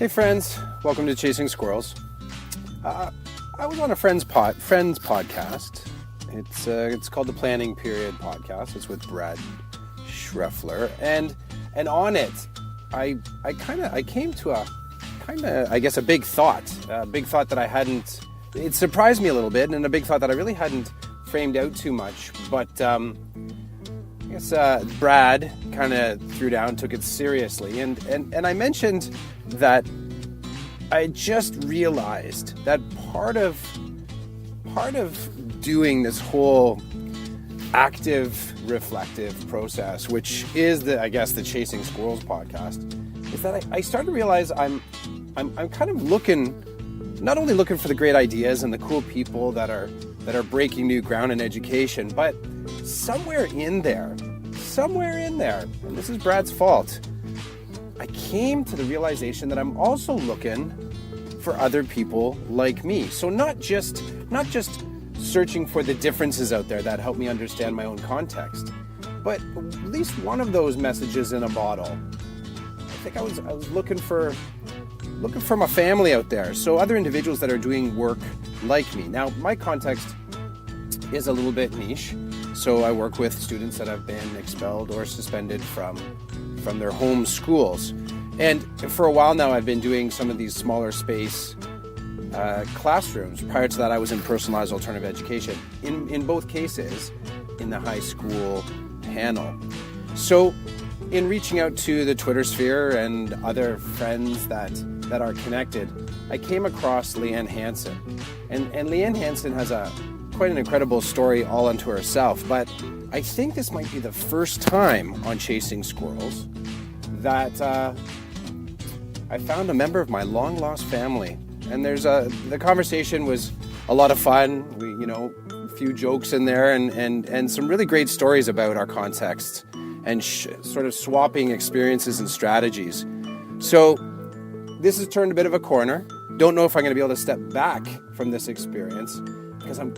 Hey friends, welcome to Chasing Squirrels. I was on a friend's podcast. It's called the Planning Period podcast. It's with Brad Schreffler, and on it, I came to a big thought that I hadn't. It surprised me a little bit, and a big thought that I really hadn't framed out too much. But I guess Brad kind of took it seriously, and I mentioned that I just realized that part of doing this whole active reflective process, which is the Chasing Squirrels podcast, is that I started to realize I'm kind of not only looking for the great ideas and the cool people that are breaking new ground in education, but somewhere in there, and this is Brad's fault, I came to the realization that I'm also looking for other people like me. So not just searching for the differences out there that help me understand my own context, but at least one of those messages in a bottle. I think I was looking for my family out there. So other individuals that are doing work like me. Now, my context is a little bit niche. So I work with students that have been expelled or suspended from their home schools. And for a while now, I've been doing some of these smaller space classrooms. Prior to that, I was in personalized alternative education. In both cases, in the high school panel. So in reaching out to the Twitter sphere and other friends that are connected, I came across Leanne Hanson. And Leanne Hanson has quite an incredible story all unto herself, but I think this might be the first time on Chasing Squirrels that I found a member of my long-lost family. And the conversation was a lot of fun. We, a few jokes in there and some really great stories about our context and sort of swapping experiences and strategies. So this has turned a bit of a corner. Don't know if I'm going to be able to step back from this experience, because I'm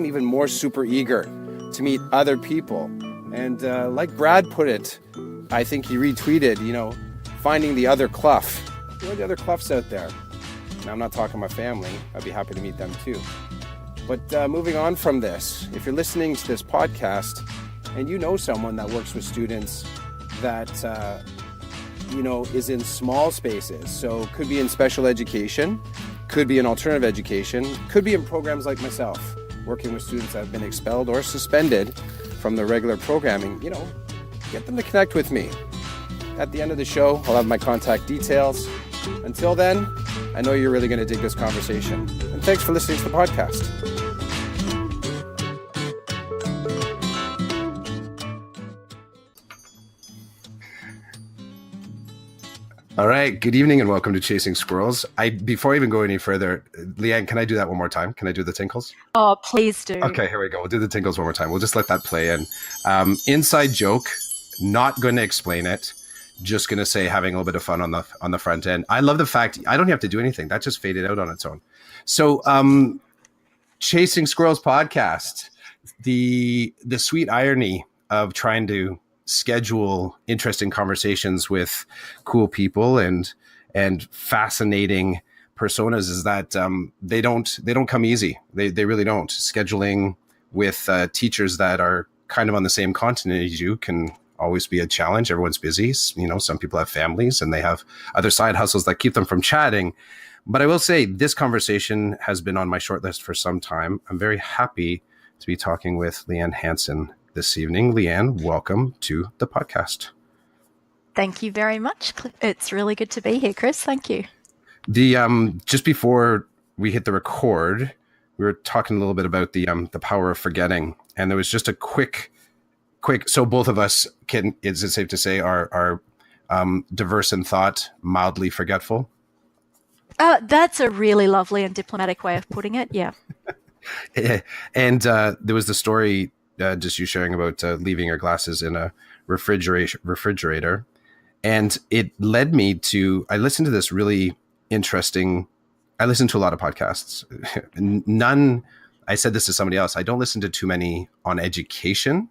even more super eager to meet other people. And like Brad put it, I think he retweeted, finding the other cluff. There are the other cluffs out there. Now, I'm not talking my family. I'd be happy to meet them too. But moving on from this, if you're listening to this podcast and you know someone that works with students that, is in small spaces, so could be in special education, could be in alternative education, could be in programs like myself, working with students that have been expelled or suspended from the regular programming, get them to connect with me. At the end of the show, I'll have my contact details. Until then, I know you're really going to dig this conversation. And thanks for listening to the podcast. All right. Good evening and welcome to Chasing Squirrels. Before I even go any further, Leanne, can I do that one more time? Can I do the tinkles? Oh, please do. Okay, here we go. We'll do the tinkles one more time. We'll just let that play in. Inside joke, not going to explain it. Just going to say having a little bit of fun on the front end. I love the fact I don't have to do anything. That just faded out on its own. So Chasing Squirrels podcast, the sweet irony of trying to schedule interesting conversations with cool people and fascinating personas is that they don't come easy. They really don't. Scheduling with teachers that are kind of on the same continent as you can always be a challenge. Everyone's busy. Some people have families and they have other side hustles that keep them from chatting. But I will say this conversation has been on my short list for some time. I'm very happy to be talking with Leanne Hanson this evening. Leanne, welcome to the podcast. Thank you very much. It's really good to be here, Chris. Thank you. Just before we hit the record, we were talking a little bit about the power of forgetting, and there was just a quick. So both of us is it safe to say, are diverse in thought, mildly forgetful? That's a really lovely and diplomatic way of putting it. Yeah. And there was the story, just you sharing about leaving your glasses in a refrigerator. And it led me to, I listened to this really interesting, I listen to a lot of podcasts. I said this to somebody else, I don't listen to too many on education.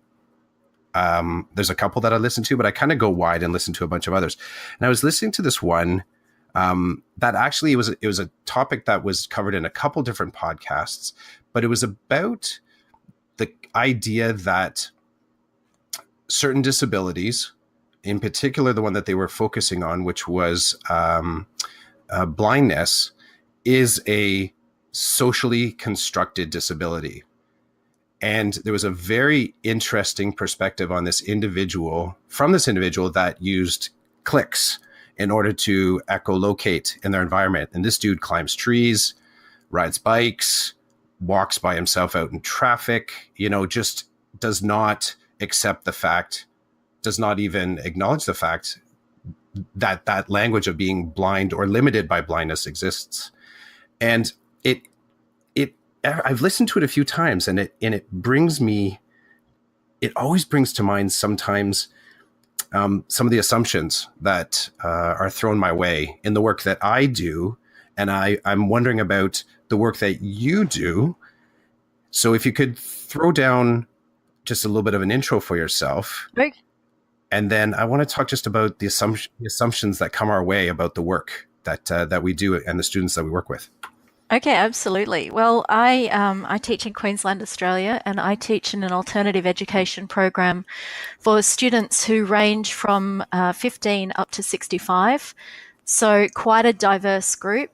There's a couple that I listen to, but I kind of go wide and listen to a bunch of others. And I was listening to this one that actually it was a topic that was covered in a couple different podcasts, but it was about the idea that certain disabilities, in particular the one that they were focusing on, which was blindness, is a socially constructed disability. And there was a very interesting perspective on this individual, that used clicks in order to echolocate in their environment. And this dude climbs trees, rides bikes, walks by himself out in traffic, just does not accept the fact, does not even acknowledge the fact that that language of being blind or limited by blindness exists. And I've listened to it a few times, and it always brings to mind sometimes some of the assumptions that are thrown my way in the work that I do. And I'm wondering about the work that you do. So if you could throw down just a little bit of an intro for yourself. Right. And then I want to talk just about the assumptions that come our way about the work that we do and the students that we work with. Okay, absolutely. Well, I teach in Queensland, Australia, and I teach in an alternative education program for students who range from 15 up to 65. So quite a diverse group.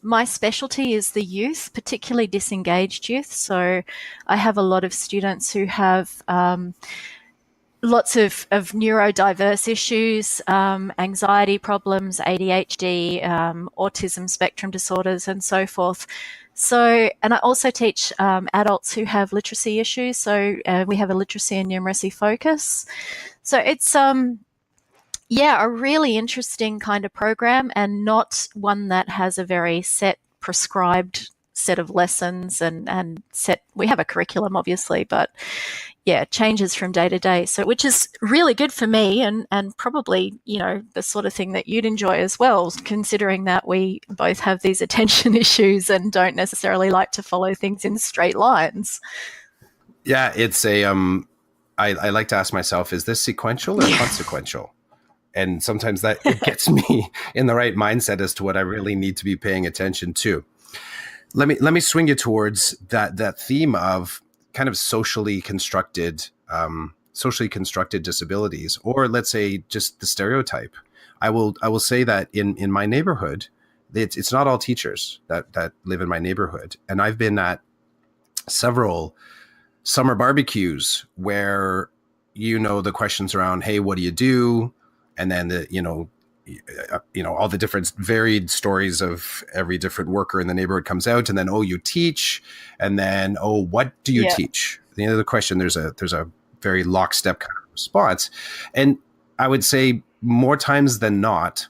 My specialty is the youth, particularly disengaged youth. So I have a lot of students who have lots of neurodiverse issues, anxiety problems, ADHD, autism spectrum disorders, and so forth. So, and I also teach adults who have literacy issues. So we have a literacy and numeracy focus. So it's a really interesting kind of program, and not one that has a very set prescribed set of lessons and set. We have a curriculum, obviously, but changes from day to day. So, which is really good for me, and probably, the sort of thing that you'd enjoy as well, considering that we both have these attention issues and don't necessarily like to follow things in straight lines. Yeah, it's I like to ask myself, is this sequential or consequential? And sometimes that it gets me in the right mindset as to what I really need to be paying attention to. Let me swing you towards that theme of kind of socially constructed disabilities, or let's say just the stereotype. I will say that in my neighborhood, it's not all teachers that live in my neighborhood, and I've been at several summer barbecues where the questions around, hey, what do you do? And then all the different varied stories of every different worker in the neighborhood comes out, and then, oh, you teach, and then, oh, what do you teach? The end of the question, there's a very lockstep kind of response. And I would say more times than not,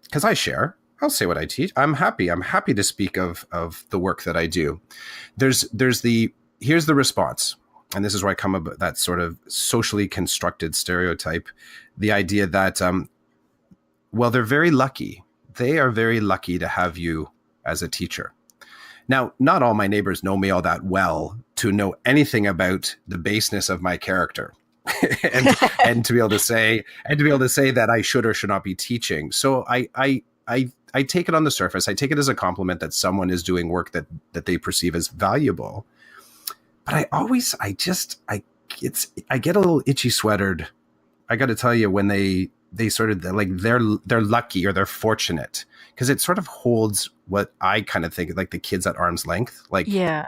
because I'll say what I teach. I'm happy to speak of the work that I do. Here's the response. And this is where I come about that sort of socially constructed stereotype, the idea that, well, they're very lucky. They are very lucky to have you as a teacher. Now, not all my neighbors know me all that well to know anything about the baseness of my character, and to be able to say that I should or should not be teaching. So I take it on the surface. I take it as a compliment that someone is doing work that they perceive as valuable. But I get a little itchy sweatered. I got to tell you, when they sort of like they're lucky or they're fortunate, because it sort of holds what I kind of think like the kids at arm's length, like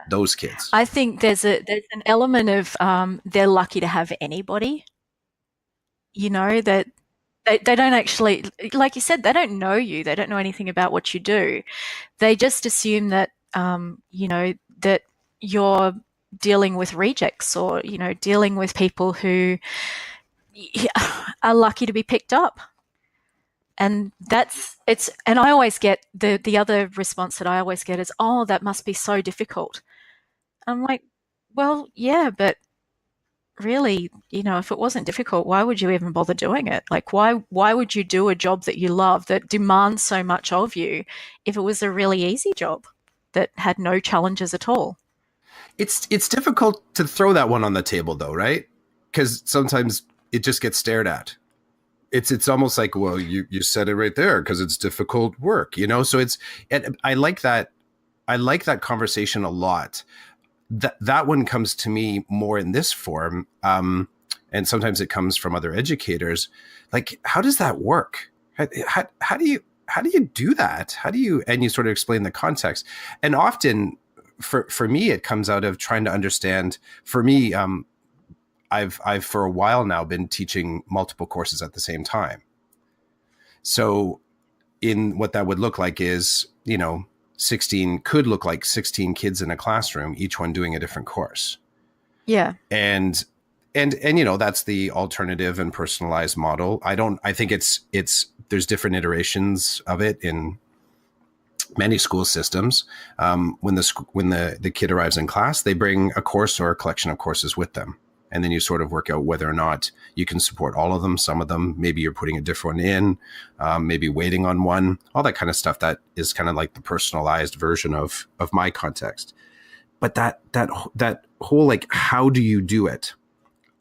those kids. I think there's an element of they're lucky to have anybody. That they don't actually, like you said, they don't know you. They don't know anything about what you do. They just assume that that you're dealing with rejects, or dealing with people who are lucky to be picked up. And and I always get the other response that I always get is, oh, that must be so difficult. I'm like, well, yeah, but really, if it wasn't difficult, why would you even bother doing it? Like, why would you do a job that you love, that demands so much of you, if it was a really easy job that had no challenges at all? It's difficult to throw that one on the table, though, right? Because sometimes it just gets stared at. It's almost like, well, you said it right there because it's difficult work, so and I like that conversation a lot. That one comes to me more in this form, and sometimes it comes from other educators. Like, how does that work? How do you do that? And you sort of explain the context. And often for me, it comes out of trying to understand. For me, I've for a while now been teaching multiple courses at the same time. So in what that would look like is, 16 could look like 16 kids in a classroom, each one doing a different course. Yeah. And that's the alternative and personalized model. I think there's different iterations of it in many school systems. When the kid arrives in class, they bring a course or a collection of courses with them. And then you sort of work out whether or not you can support all of them. Some of them, maybe you're putting a different one in, maybe waiting on one, all that kind of stuff. That is kind of like the personalized version of my context. But that whole, like, how do you do it?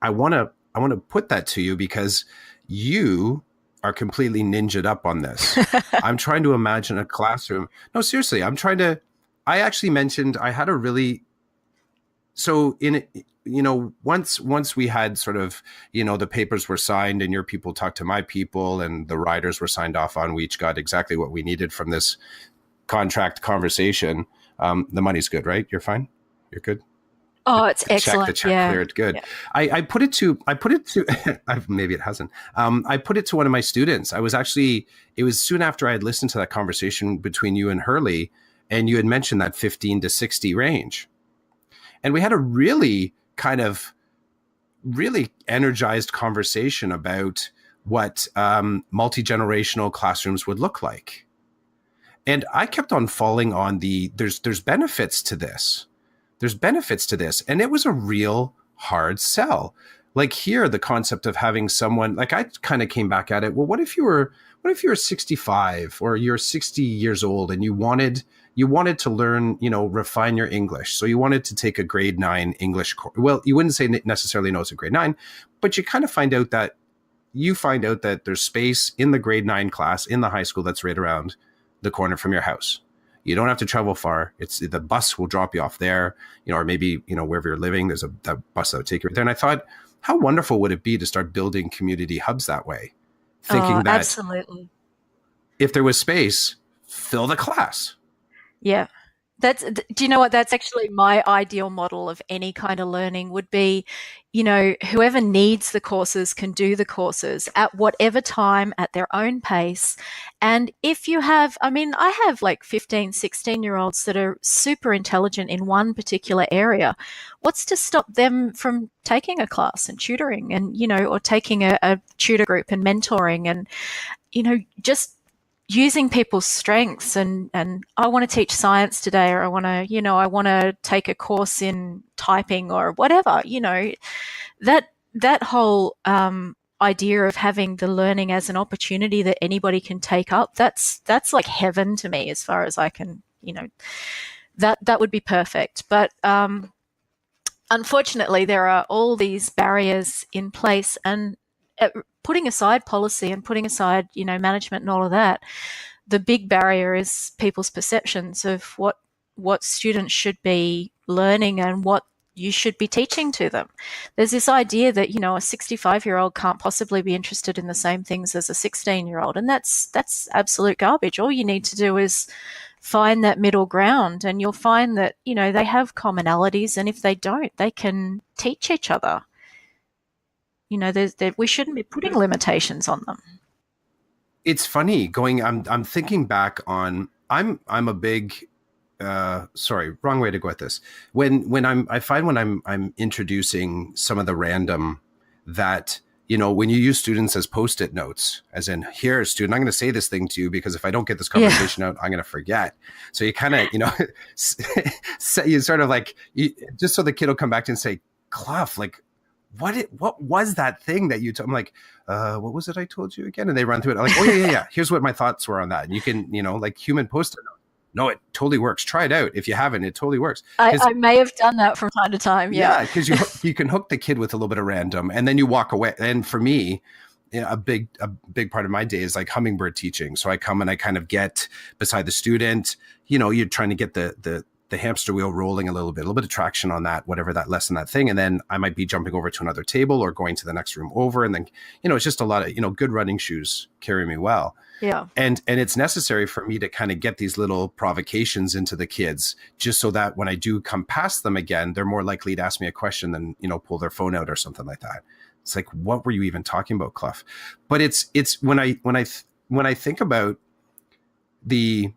I want to put that to you because you are completely ninja'd up on this. I'm trying to imagine a classroom. No, seriously, I actually mentioned I had a really, so once we had sort of, the papers were signed and your people talked to my people and the riders were signed off on, we each got exactly what we needed from this contract conversation. The money's good, right? You're fine? You're good? Oh, it's excellent. The check cleared. Good. Yeah. I put it to, maybe it hasn't. I put it to one of my students. It was soon after I had listened to that conversation between you and Hurley, and you had mentioned that 15 to 60 range. And we had a really energized conversation about what multi-generational classrooms would look like. And I kept on falling on there's benefits to this. There's benefits to this. And it was a real hard sell. Like here, the concept of having someone, like I kind of came back at it. Well, what if you were 65 or you're 60 years old and you wanted to learn, refine your English. So you wanted to take a grade 9 English course. Well, you wouldn't say necessarily no, it's a grade 9, but you kind of find out that there's space in the grade 9 class in the high school that's right around the corner from your house. You don't have to travel far. The bus will drop you off there, or maybe, wherever you're living, there's that bus that would take you right there. And I thought, how wonderful would it be to start building community hubs that way? Thinking that absolutely. If there was space, fill the class. Yeah. Do you know what? That's actually my ideal model of any kind of learning would be, whoever needs the courses can do the courses at whatever time at their own pace. And if you have, I have like 15, 16-year-olds that are super intelligent in one particular area. What's to stop them from taking a class and tutoring and, or taking a tutor group and mentoring and, just using people's strengths and I want to teach science today, or I want to take a course in typing or whatever, that whole idea of having the learning as an opportunity that anybody can take up, that's like heaven to me as far as I can, that would be perfect. But unfortunately, there are all these barriers in place, and putting aside policy and putting aside, management and all of that, the big barrier is people's perceptions of what students should be learning and what you should be teaching to them. There's this idea that, a 65-year-old can't possibly be interested in the same things as a 16-year-old, and that's absolute garbage. All you need to do is find that middle ground, and you'll find that, they have commonalities, and if they don't, they can teach each other. We shouldn't be putting limitations on them. It's funny I'm thinking back on, I'm a big, sorry, wrong way to go at this. When I'm introducing some of the random that, when you use students as Post-it notes, as in, here, student, I'm going to say this thing to you because if I don't get this conversation out, I'm going to forget. So you kind of, you sort of like, just so the kid will come back to and say, Clough, like, what was that thing that you told? I'm like, what was it I told you again? And they run through it. I'm like, oh yeah. Here's what my thoughts were on that. And you can, like human Post-it note. no, it totally works. Try it out. If you haven't, it totally works. I may have done that from time to time. Yeah, because you can hook the kid with a little bit of random, and then you walk away. And for me, a big part of my day is like hummingbird teaching. So I come and I kind of get beside the student. You're trying to get the hamster wheel rolling a little bit of traction on that, whatever that lesson, that thing. And then I might be jumping over to another table or going to the next room over. And then, it's just a lot of, good running shoes carry me well. Yeah. And it's necessary for me to kind of get these little provocations into the kids, just so that when I do come past them again, they're more likely to ask me a question than, pull their phone out or something like that. It's like, what were you even talking about, Clough? But it's when I think about the,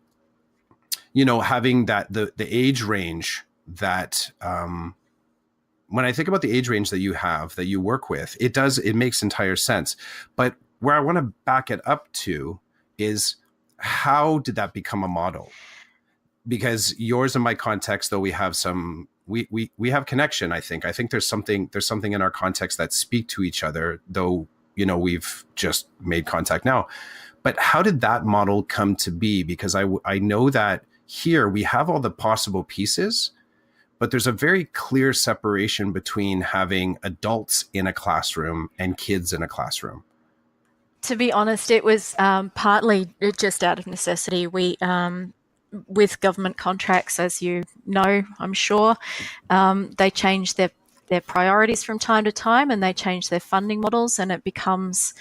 having that the age range that when I think about the age range that you work with, it makes entire sense. But where I want to back it up to is, how did that become a model? Because yours and my context, though we have some, we have connection. I think there's something in our context that speak to each other, though, we've just made contact now. But how did that model come to be? Because I know that here we have all the possible pieces, but there's a very clear separation between having adults in a classroom and kids in a classroom. To be honest, it was partly just out of necessity. We, with government contracts, as you know, I'm sure, they change their priorities from time to time, and they change their funding models, and it becomes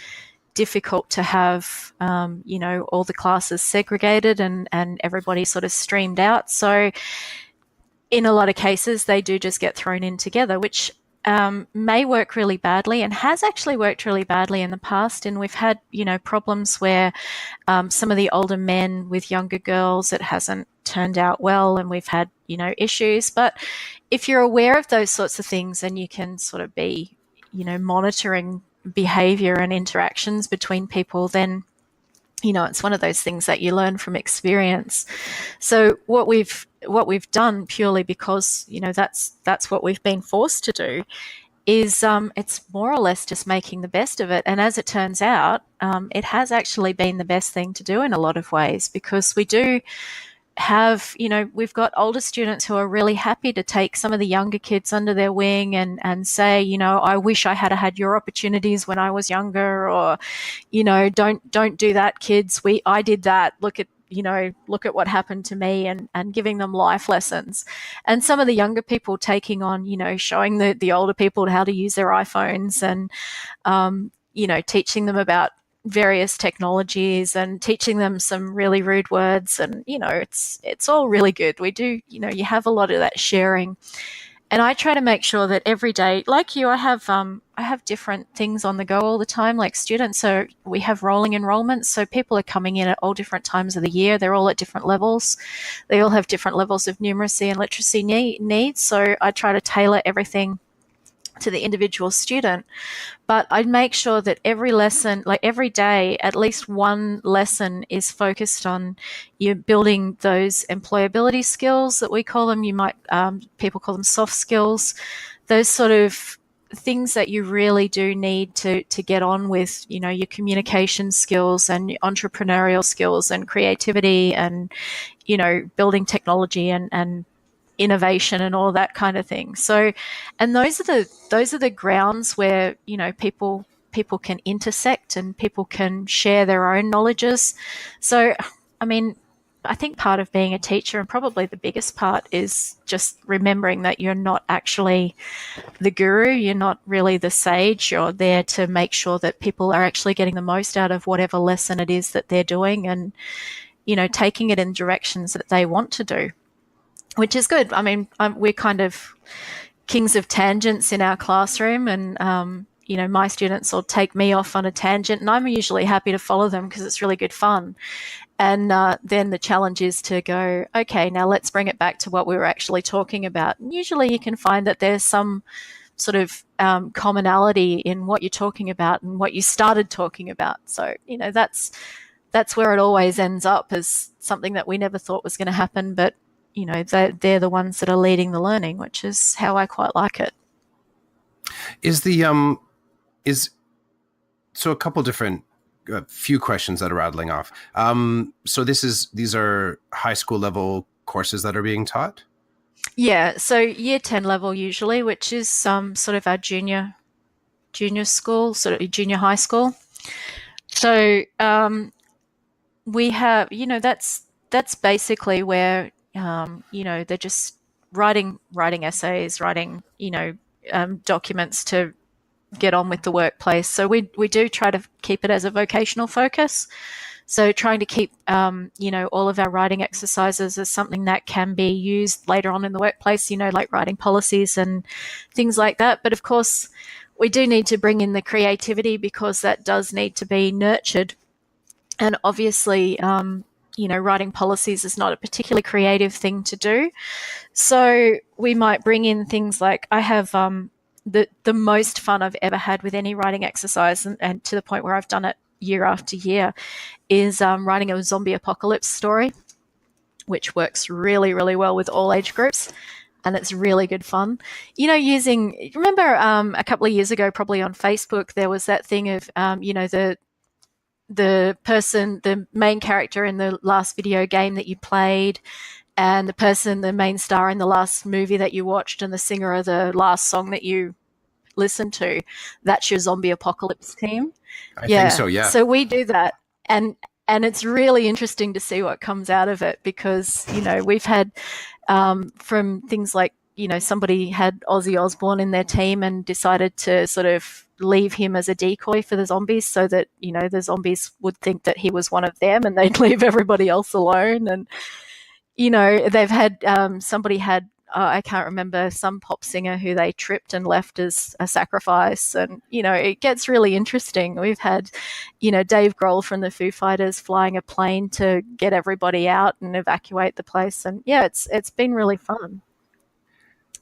difficult to have, all the classes segregated and everybody sort of streamed out. So in a lot of cases, they do just get thrown in together, which may work really badly, and has actually worked really badly in the past. And we've had, problems where some of the older men with younger girls, it hasn't turned out well, and we've had, issues. But if you're aware of those sorts of things, and you can sort of be, monitoring behavior and interactions between people, then it's one of those things that you learn from experience. So what we've done, purely because that's what we've been forced to do, is it's more or less just making the best of it. And as it turns out, it has actually been the best thing to do in a lot of ways, because we do have, we've got older students who are really happy to take some of the younger kids under their wing and say, I wish I had had your opportunities when I was younger, or, don't do that, kids. I did that. Look at what happened to me, and giving them life lessons. And some of the younger people taking on, showing the older people how to use their iPhones, and, teaching them about various technologies, and teaching them some really rude words. And, it's all really good. We do, you have a lot of that sharing. And I try to make sure that every day, like you, I have different things on the go all the time, like students. So we have rolling enrollments. So people are coming in at all different times of the year. They're all at different levels. They all have different levels of numeracy and literacy needs. So I try to tailor everything to the individual student. But I'd make sure that every lesson, like every day, at least one lesson is focused on you building those employability skills that we call them. You might, people call them soft skills, those sort of things that you really do need to get on with, your communication skills and your entrepreneurial skills and creativity and, building technology and innovation and all that kind of thing. So, and those are the grounds where, people can intersect, and people can share their own knowledges. So, I think part of being a teacher, and probably the biggest part, is just remembering that you're not actually the guru. You're not really the sage. You're there to make sure that people are actually getting the most out of whatever lesson it is that they're doing, and, taking it in directions that they want to do, which is good. We're kind of kings of tangents in our classroom, and, my students will take me off on a tangent, and I'm usually happy to follow them because it's really good fun. And then the challenge is to go, okay, now let's bring it back to what we were actually talking about. And usually you can find that there's some sort of commonality in what you're talking about and what you started talking about. So, that's where it always ends up, as something that we never thought was going to happen, but they're the ones that are leading the learning, which is how I quite like it. So a couple different a few questions that are rattling off. So these are high school level courses that are being taught? Yeah, so year 10 level usually, which is sort of our junior school, sort of junior high school. So we have, that's basically where, they're just writing essays, writing, documents to get on with the workplace. So we do try to keep it as a vocational focus. So trying to keep, all of our writing exercises as something that can be used later on in the workplace, like writing policies and things like that. But of course, we do need to bring in the creativity because that does need to be nurtured. And obviously, writing policies is not a particularly creative thing to do. So we might bring in things like I have the most fun I've ever had with any writing exercise, and to the point where I've done it year after year, is writing a zombie apocalypse story, which works really, really well with all age groups. And it's really good fun. Remember a couple of years ago, probably on Facebook, there was that thing of, the main character in the last video game that you played, and the main star in the last movie that you watched, and the singer of the last song that you listened to. That's your zombie apocalypse team. I think so, yeah. So we do that, and it's really interesting to see what comes out of it because we've had from things like somebody had Ozzy Osbourne in their team and decided to sort of leave him as a decoy for the zombies so that the zombies would think that he was one of them and they'd leave everybody else alone. And they've had somebody had I can't remember, some pop singer who they tripped and left as a sacrifice. And, it gets really interesting. We've had, Dave Grohl from the Foo Fighters flying a plane to get everybody out and evacuate the place. And yeah, it's been really fun.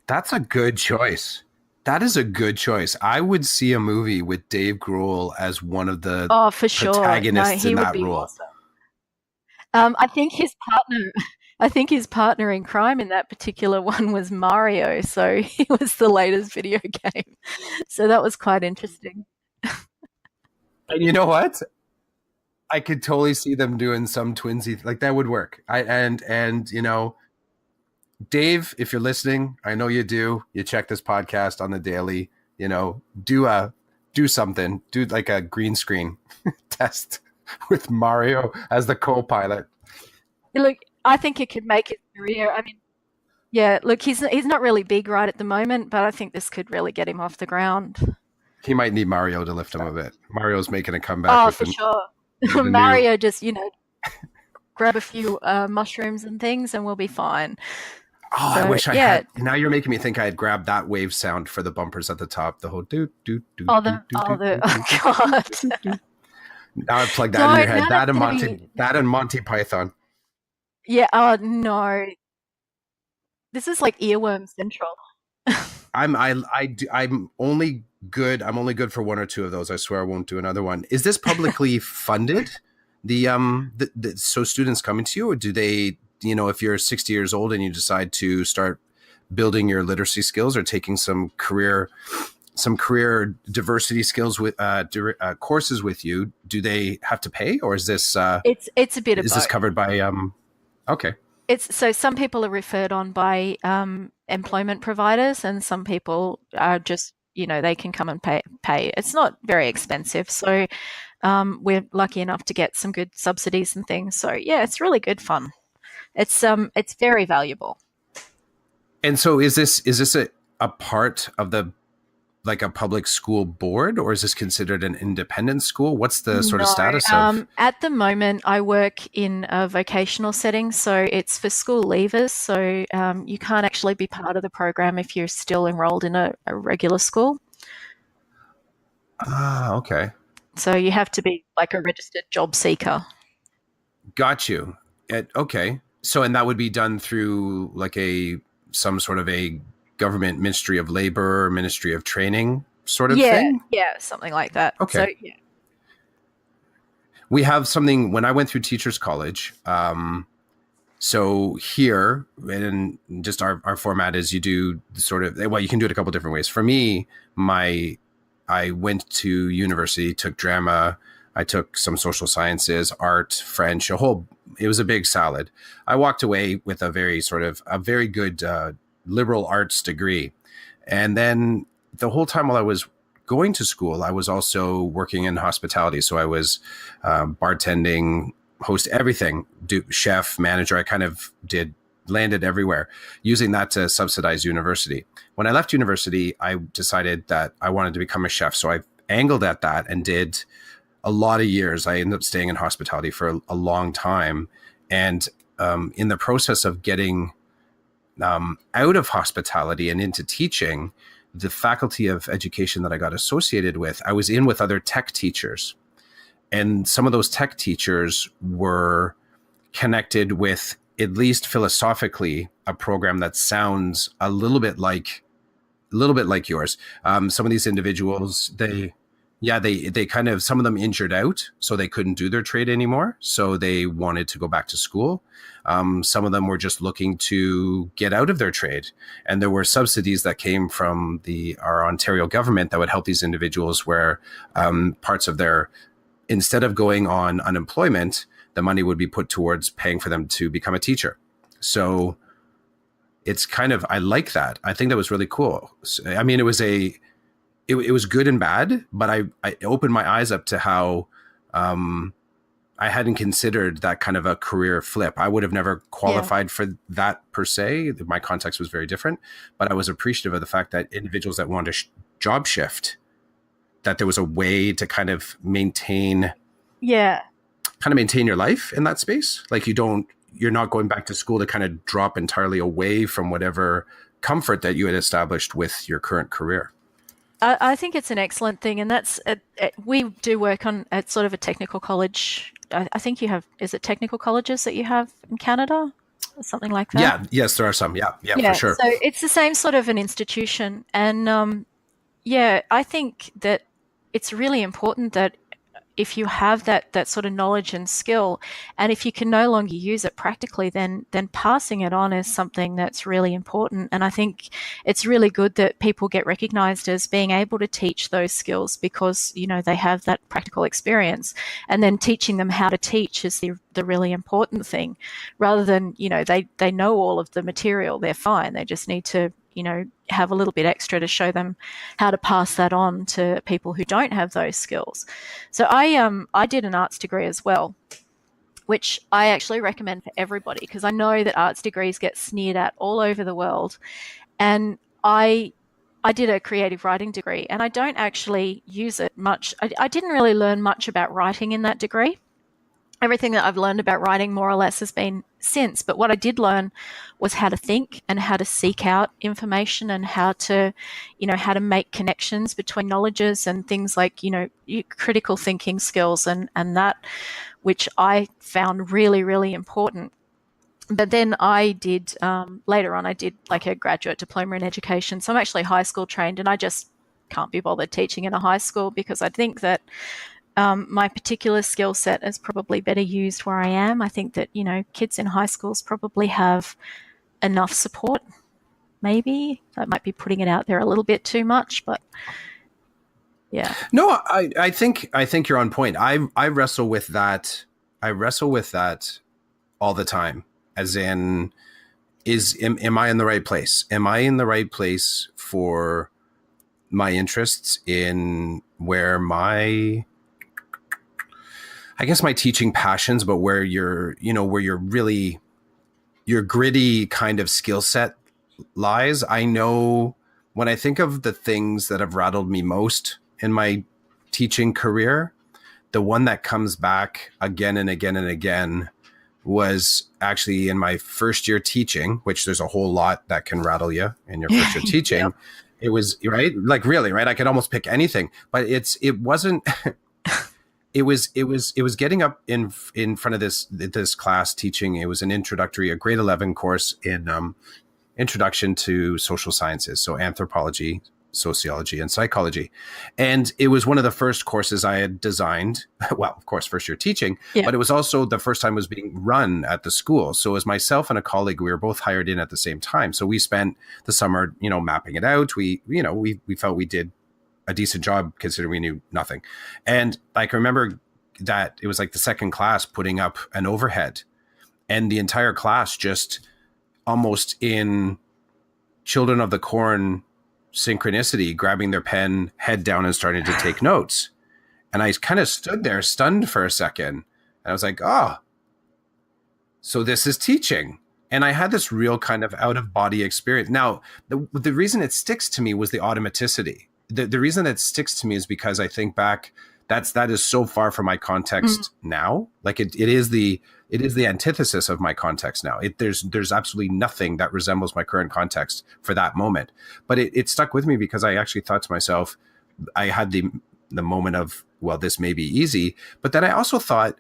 That's a good choice. That is a good choice. I would see a movie with Dave Grohl as one of the protagonists in that role. Awesome. I think his partner in crime in that particular one was Mario, so he was the latest video game. So that was quite interesting. And you know what? I could totally see them doing some twinsy, like that would work. Dave, if you're listening, I know you do. You check this podcast on the daily. Do something. Do like a green screen test with Mario as the co-pilot. Look, I think it could make his career. I mean, yeah. Look, he's not really big right at the moment, but I think this could really get him off the ground. He might need Mario to lift him a bit. Mario's making a comeback. Oh, for sure. Mario just grab a few mushrooms and things, and we'll be fine. Oh, so, I wish I had. Now you're making me think I had grabbed that wave sound for the bumpers at the top. The whole do do do. Oh, God. Now I plugged that in your head. That and Monty Python. Yeah. Oh no. This is like earworm central. I'm only good for one or two of those. I swear I won't do another one. Is this publicly funded? So students coming to you, or do they? If you're 60 years old and you decide to start building your literacy skills or taking some career diversity skills with courses with you, do they have to pay, or is this? It's a bit of both. Is this covered by? Okay. So some people are referred on by employment providers, and some people are just they can come and pay. It's not very expensive, so we're lucky enough to get some good subsidies and things. So yeah, it's really good fun. It's very valuable. And so is this a part of the, like, a public school board, or is this considered an independent school? What's the sort of status of? At the moment, I work in a vocational setting, so it's for school leavers. So you can't actually be part of the program if you're still enrolled in a regular school. Ah, okay. So you have to be like a registered job seeker. Got you. Okay. So, and that would be done through like some sort of a government Ministry of Labor, Ministry of Training sort of thing? Yeah, something like that. Okay. So, yeah. We have something, when I went through Teachers College, so here, and just our format is you do sort of, well, you can do it a couple different ways. For me, I went to university, took drama, I took some social sciences, art, French, it was a big salad. I walked away with a very good liberal arts degree. And then the whole time while I was going to school, I was also working in hospitality. So I was bartending, host, everything, chef, manager. I kind of landed everywhere, using that to subsidize university. When I left university, I decided that I wanted to become a chef. So I angled at that and did a lot of years. I ended up staying in hospitality for a long time. And in the process of getting out of hospitality and into teaching, the faculty of education that I got associated with, I was in with other tech teachers. And some of those tech teachers were connected with, at least philosophically, a program that sounds a little bit like yours. Some of these individuals, they kind of, some of them injured out, so they couldn't do their trade anymore. So they wanted to go back to school. Some of them were just looking to get out of their trade. And there were subsidies that came from our Ontario government that would help these individuals where parts of instead of going on unemployment, the money would be put towards paying for them to become a teacher. So it's kind of, I like that. I think that was really cool. I mean, it was good and bad, but I opened my eyes up to how I hadn't considered that kind of a career flip. I would have never qualified for that per se. My context was very different, but I was appreciative of the fact that individuals that wanted to job shift, that there was a way to kind of maintain your life in that space. Like you're not going back to school to kind of drop entirely away from whatever comfort that you had established with your current career. I think it's an excellent thing. And we do work at sort of a technical college. I think you have, is it technical colleges that you have in Canada? Or something like that? Yeah. Yes, there are some. Yeah, for sure. So it's the same sort of an institution. And I think that it's really important that if you have that sort of knowledge and skill, and if you can no longer use it practically, then passing it on is something that's really important. And I think it's really good that people get recognized as being able to teach those skills because, they have that practical experience. And then teaching them how to teach is the really important thing, rather than, they know all of the material, they're fine. They just need to, have a little bit extra to show them how to pass that on to people who don't have those skills. So I did an arts degree as well, which I actually recommend for everybody because I know that arts degrees get sneered at all over the world. And I did a creative writing degree and I don't actually use it much. I didn't really learn much about writing in that degree. Everything that I've learned about writing more or less has been since. But what I did learn was how to think and how to seek out information and how to make connections between knowledges and things like, critical thinking skills and that, which I found really, really important. But then I did, later on, I did like a graduate diploma in education. So I'm actually high school trained and I just can't be bothered teaching in a high school because I think that my particular skill set is probably better used where I am. I think that, kids in high schools probably have enough support. Maybe I might be putting it out there a little bit too much, but yeah. No, I think you're on point. I wrestle with that. I wrestle with that all the time, as in, am I in the right place? Am I in the right place for my interests in where my teaching passions, but where your gritty kind of skill set lies. I know when I think of the things that have rattled me most in my teaching career, the one that comes back again and again and again was actually in my first year teaching, which there's a whole lot that can rattle you in your first year teaching. Yep. It was right. Like really, right. I could almost pick anything, but it wasn't, It was getting up in front of this class teaching. It was a grade 11 course in introduction to social sciences, so anthropology, sociology, and psychology. And it was one of the first courses I had designed. Well, of course, first year teaching, but it was also the first time it was being run at the school. So it was myself and a colleague. We were both hired in at the same time. So we spent the summer, mapping it out. We felt we did a decent job considering we knew nothing. And like, I remember that it was like the second class putting up an overhead, and the entire class just almost in Children of the Corn synchronicity, grabbing their pen, head down, and starting to take notes. And I kind of stood there stunned for a second. And I was like, oh, so this is teaching. And I had this real kind of out of body experience. Now, the reason it sticks to me was the automaticity. The reason it sticks to me is because I think back, that is so far from my context now. Like it is the antithesis of my context now. There's absolutely nothing that resembles my current context for that moment. But it stuck with me because I actually thought to myself, I had the moment of, well, this may be easy. But then I also thought,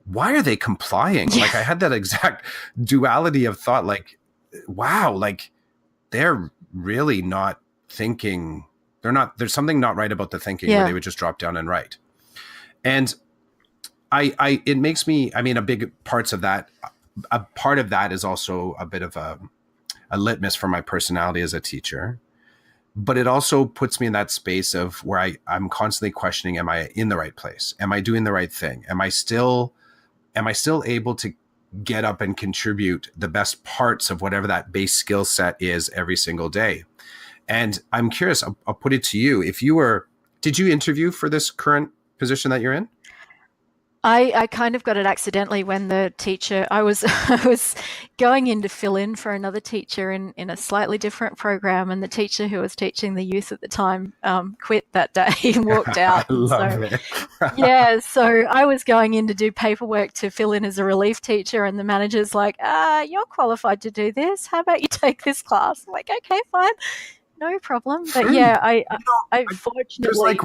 why are they complying? Yeah. Like I had that exact duality of thought, like, wow, like they're really not thinking. There's something not right about the thinking where they would just drop down and write. And it makes me, I mean, a big parts of that, a part of that is also a bit of a litmus for my personality as a teacher, but it also puts me in that space of where I'm constantly questioning, am I in the right place? Am I doing the right thing? Am I still able to get up and contribute the best parts of whatever that base skill set is every single day? And I'm curious, I'll put it to you. Did you interview for this current position that you're in? I kind of got it accidentally when the teacher, I was going in to fill in for another teacher in a slightly different program, and the teacher who was teaching the youth at the time quit that day and walked out. I love it. Yeah, so I was going in to do paperwork to fill in as a relief teacher, and the manager's like, you're qualified to do this. How about you take this class? I'm like, okay, fine. No problem. But yeah, I fortunately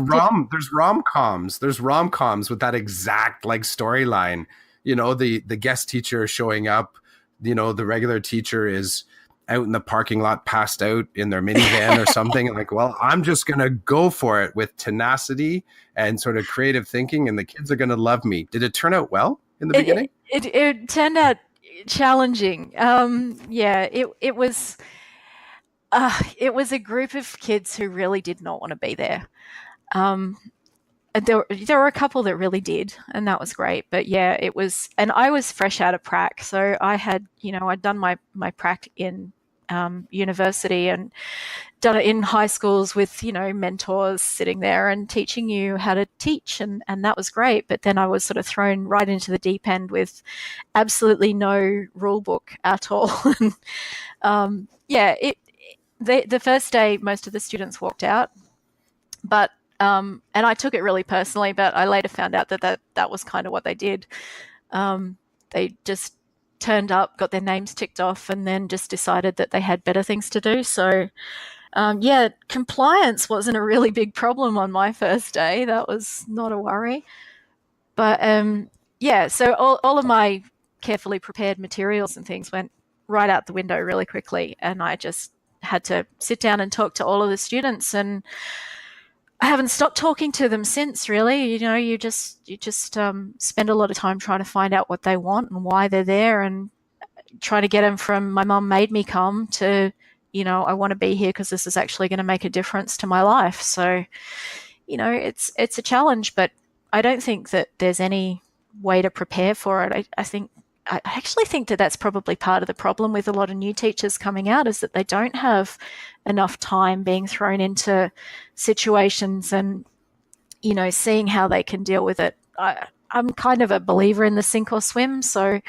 there's rom-coms with that exact like storyline. You know, the guest teacher showing up, you know, the regular teacher is out in the parking lot passed out in their minivan or something. And like, well, I'm just gonna go for it with tenacity and sort of creative thinking, and the kids are gonna love me. Did it turn out well in the beginning? It turned out challenging. It was a group of kids who really did not want to be there. There were a couple that really did, and that was great. But yeah, it was, and I was fresh out of prac, so I had, I'd done my prac in university and done it in high schools with, mentors sitting there and teaching you how to teach, and that was great. But then I was sort of thrown right into the deep end with absolutely no rule book at all. The first day, most of the students walked out, but and I took it really personally. But I later found out that was kind of what they did. They just turned up, got their names ticked off, and then just decided that they had better things to do. So, compliance wasn't a really big problem on my first day. That was not a worry. But so all of my carefully prepared materials and things went right out the window really quickly, and I just had to sit down and talk to all of the students, and I haven't stopped talking to them since, really. You just spend a lot of time trying to find out what they want and why they're there, and try to get them from my mum made me come to, I want to be here because this is actually going to make a difference to my life. So, it's a challenge, but I don't think that there's any way to prepare for it. I actually think that that's probably part of the problem with a lot of new teachers coming out, is that they don't have enough time being thrown into situations and, seeing how they can deal with it. I'm kind of a believer in the sink or swim, so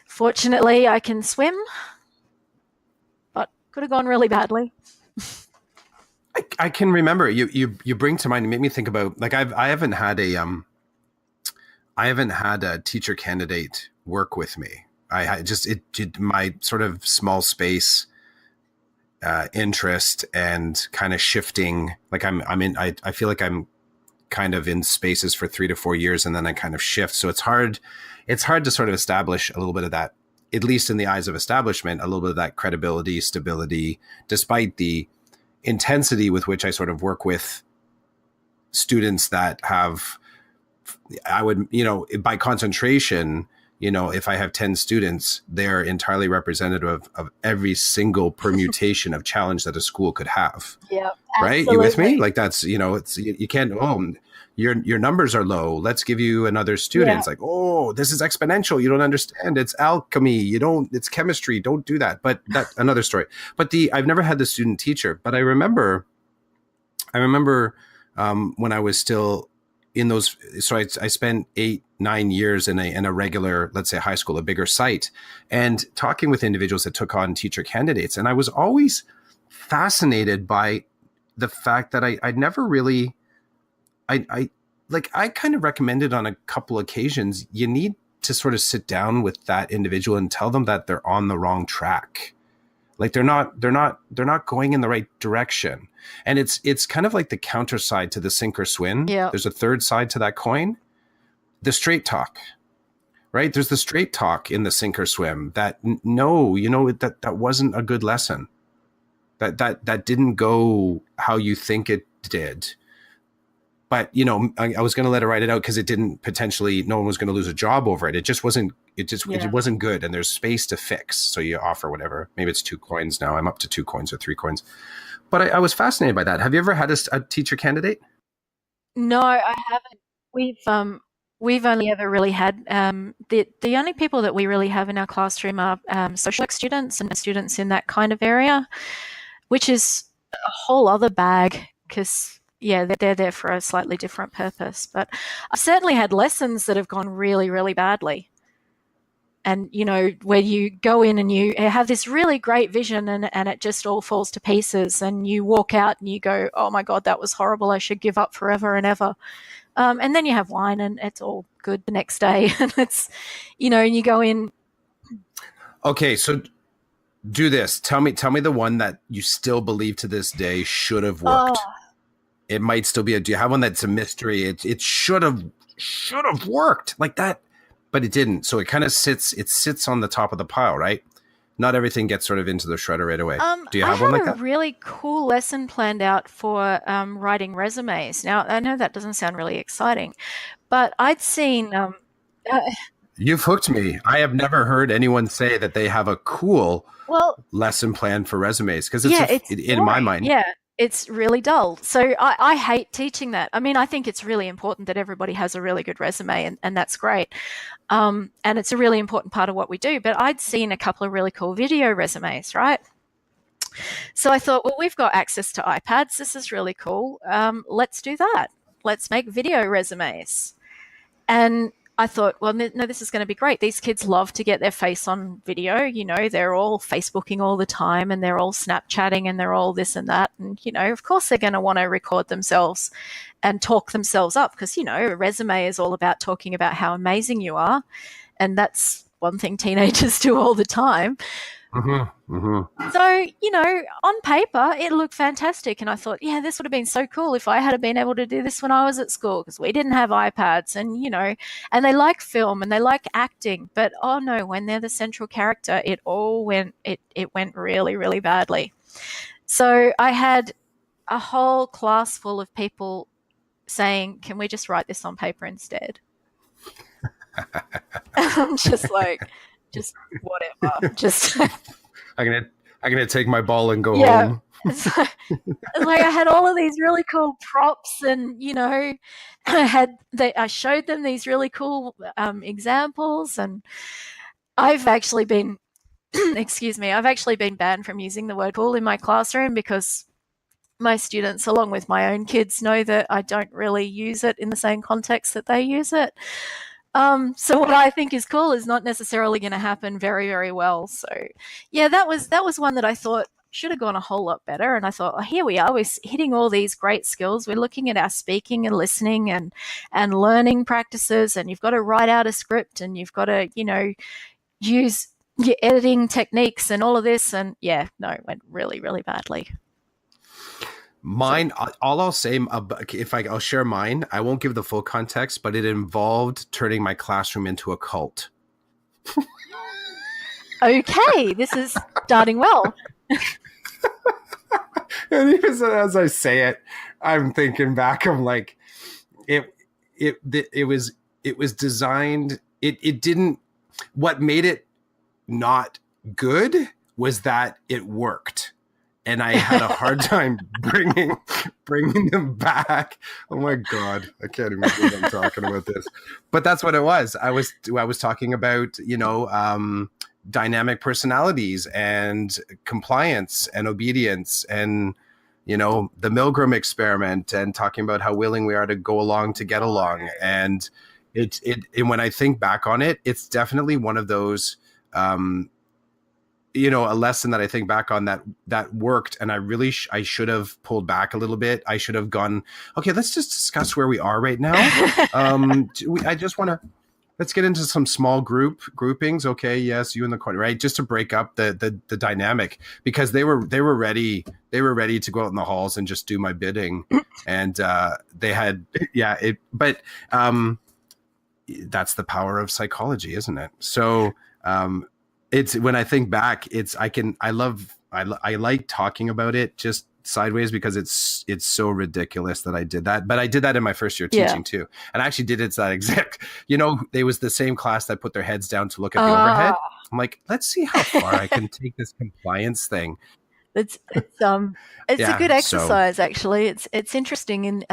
fortunately I can swim, but could have gone really badly. I can remember you bring to mind, you make me think about, like, I haven't had a teacher candidate work with me. My sort of small space interest and kind of shifting, like I feel like I'm kind of in spaces for 3 to 4 years, and then I kind of shift. So it's hard to sort of establish a little bit of that, at least in the eyes of establishment, a little bit of that credibility, stability, despite the intensity with which I sort of work with students that have, I would, by concentration, if I have 10 students, they're entirely representative of every single permutation of challenge that a school could have. Yeah, right? You with me? Absolutely. Like that's, it's, you can't, your numbers are low. Let's give you another student. Yeah. It's like, oh, this is exponential. You don't understand. It's alchemy. It's chemistry. Don't do that. But that's another story. But I've never had the student teacher, but I remember when I was still in those, so I spent 8-9 years in a regular, let's say high school, a bigger site, and talking with individuals that took on teacher candidates. And I was always fascinated by the fact that I'd never really, I kind of recommended on a couple occasions, you need to sort of sit down with that individual and tell them that they're on the wrong track. Like they're not going in the right direction. And it's kind of like the counter side to the sink or swim. Yeah. There's a third side to that coin, the straight talk, right? There's the straight talk in the sink or swim that no, that wasn't a good lesson. That didn't go how you think it did. But, I was going to let her write it out because it didn't potentially, no one was going to lose a job over it. It just wasn't, it wasn't good. And there's space to fix. So you offer whatever, maybe it's 2 coins now. I'm up to 2 coins or 3 coins. But I was fascinated by that. Have you ever had a teacher candidate? No, I haven't. We've only ever really had the only people that we really have in our classroom are social work students and students in that kind of area, which is a whole other bag because they're there for a slightly different purpose. But I've certainly had lessons that have gone really, really badly. And, where you go in and you have this really great vision and it just all falls to pieces and you walk out and you go, oh my God, that was horrible. I should give up forever and ever. And then you have wine and it's all good the next day. And it's, and you go in. Okay. So do this. Tell me the one that you still believe to this day should have worked. It might still be do you have one that's a mystery? It should have worked like that, but it didn't. So it kind of sits on the top of the pile, right? Not everything gets sort of into the shredder right away. Do you have one like that? I had a really cool lesson planned out for writing resumes. Now, I know that doesn't sound really exciting, but I'd seen... You've hooked me. I have never heard anyone say that they have a cool lesson plan for resumes because it's in my mind. Yeah, it's really dull. So I hate teaching that. I mean, I think it's really important that everybody has a really good resume and that's great. And it's a really important part of what we do. But I'd seen a couple of really cool video resumes, right? So I thought, well, we've got access to iPads. This is really cool. Let's do that. Let's make video resumes. And I thought, well, no, this is going to be great. These kids love to get their face on video. They're all Facebooking all the time and they're all Snapchatting and they're all this and that. And, of course they're going to want to record themselves and talk themselves up because, a resume is all about talking about how amazing you are. And that's one thing teenagers do all the time. Mm-hmm, mm-hmm. So, on paper, it looked fantastic. And I thought, this would have been so cool if I had been able to do this when I was at school because we didn't have iPads and, and they like film and they like acting. But, oh, no, when they're the central character, it went really, really badly. So I had a whole class full of people saying, can we just write this on paper instead? I'm just like... just whatever. Just I'm gonna take my ball and go home. It's like I had all of these really cool props, and I showed them these really cool examples, and I've actually been I've actually been banned from using the word cool in my classroom because my students, along with my own kids, know that I don't really use it in the same context that they use it. So what I think is cool is not necessarily going to happen very, very well. So, that was one that I thought should have gone a whole lot better. And I thought, oh, here we are, we're hitting all these great skills. We're looking at our speaking and listening and learning practices, and you've got to write out a script, and you've got to, use your editing techniques and all of this. And it went really, really badly. Mine, all I'll say, I'll share mine, I won't give the full context, but it involved turning my classroom into a cult. Okay, this is starting well. And even as I say it, I'm thinking back, I'm like, it was designed, it didn't, what made it not good was that it worked. and I had a hard time bringing them back. Oh my God, I can't even believe I'm talking about this. But that's what it was. I was talking about, dynamic personalities and compliance and obedience and, the Milgram experiment, and talking about how willing we are to go along to get along. And and when I think back on it, it's definitely one of those, a lesson that I think back on that worked. And I should have pulled back a little bit. I should have gone, okay, let's just discuss where we are right now. I just want to, let's get into some small groupings. Okay. Yes. You in the corner, right? Just to break up the dynamic, because they were ready. They were ready to go out in the halls and just do my bidding. And, they had, but, that's the power of psychology, isn't it? So, it's, when I think back, I like talking about it just sideways, because it's so ridiculous that I did that. But I did that in my first year teaching too. And I actually did it to that exact, it was the same class that put their heads down to look at the overhead. I'm like, let's see how far I can take this compliance thing. It's a good exercise, actually. It's interesting in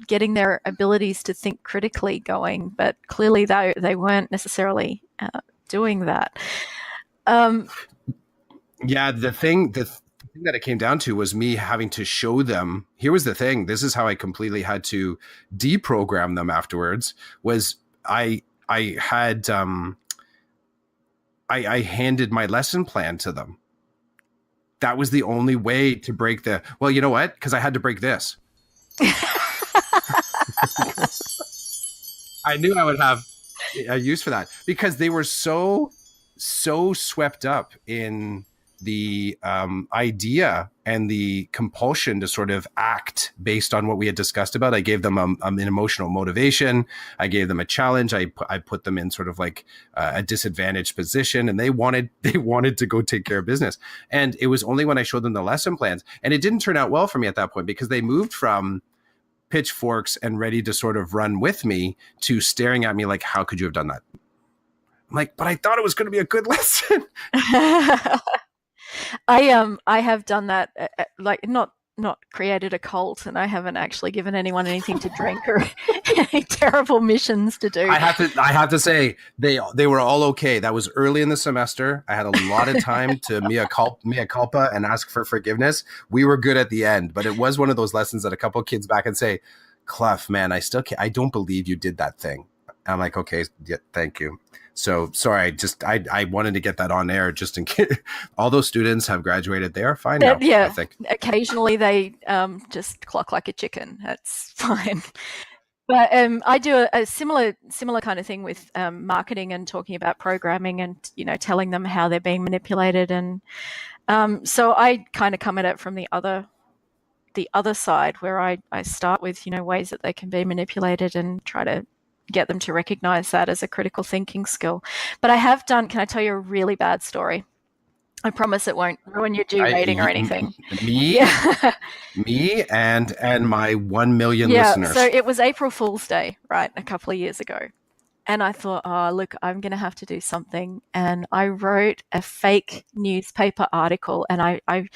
getting their abilities to think critically going, but clearly they weren't necessarily doing that. The thing that it came down to was me having to show them. Here was the thing. This is how I completely had to deprogram them afterwards. Was I had I handed my lesson plan to them. That was the only way to break the. Well, you know what? Because I had to break this. I knew I would have a use for that, because they were so swept up in the idea and the compulsion to sort of act based on what we had discussed about. I gave them an emotional motivation. I gave them a challenge. I put them in sort of like a disadvantaged position, and they wanted to go take care of business. And it was only when I showed them the lesson plans, and it didn't turn out well for me at that point, because they moved from pitchforks and ready to sort of run with me to staring at me like, how could you have done that? I'm like, but I thought it was going to be a good lesson. I have done that, like not created a cult, and I haven't actually given anyone anything to drink or any terrible missions to do. I have to say they were all okay. That was early in the semester. I had a lot of time to mea culpa and ask for forgiveness. We were good at the end, but it was one of those lessons that a couple of kids back and say, Clef, man, I don't believe you did that thing. I'm like, okay, yeah, thank you. So sorry, I wanted to get that on air just in case. All those students have graduated. They are fine now, yeah, I think. Occasionally they just cluck like a chicken. That's fine. But I do a similar kind of thing with marketing and talking about programming and, telling them how they're being manipulated. And so I kind of come at it from the other side, where I start with, ways that they can be manipulated and try to get them to recognize that as a critical thinking skill. But can I tell you a really bad story? I promise it won't ruin your G rating or anything. Me and my 1 million listeners. So it was April Fool's Day, right, a couple of years ago. And I thought, oh, look, I'm going to have to do something. And I wrote a fake newspaper article, and I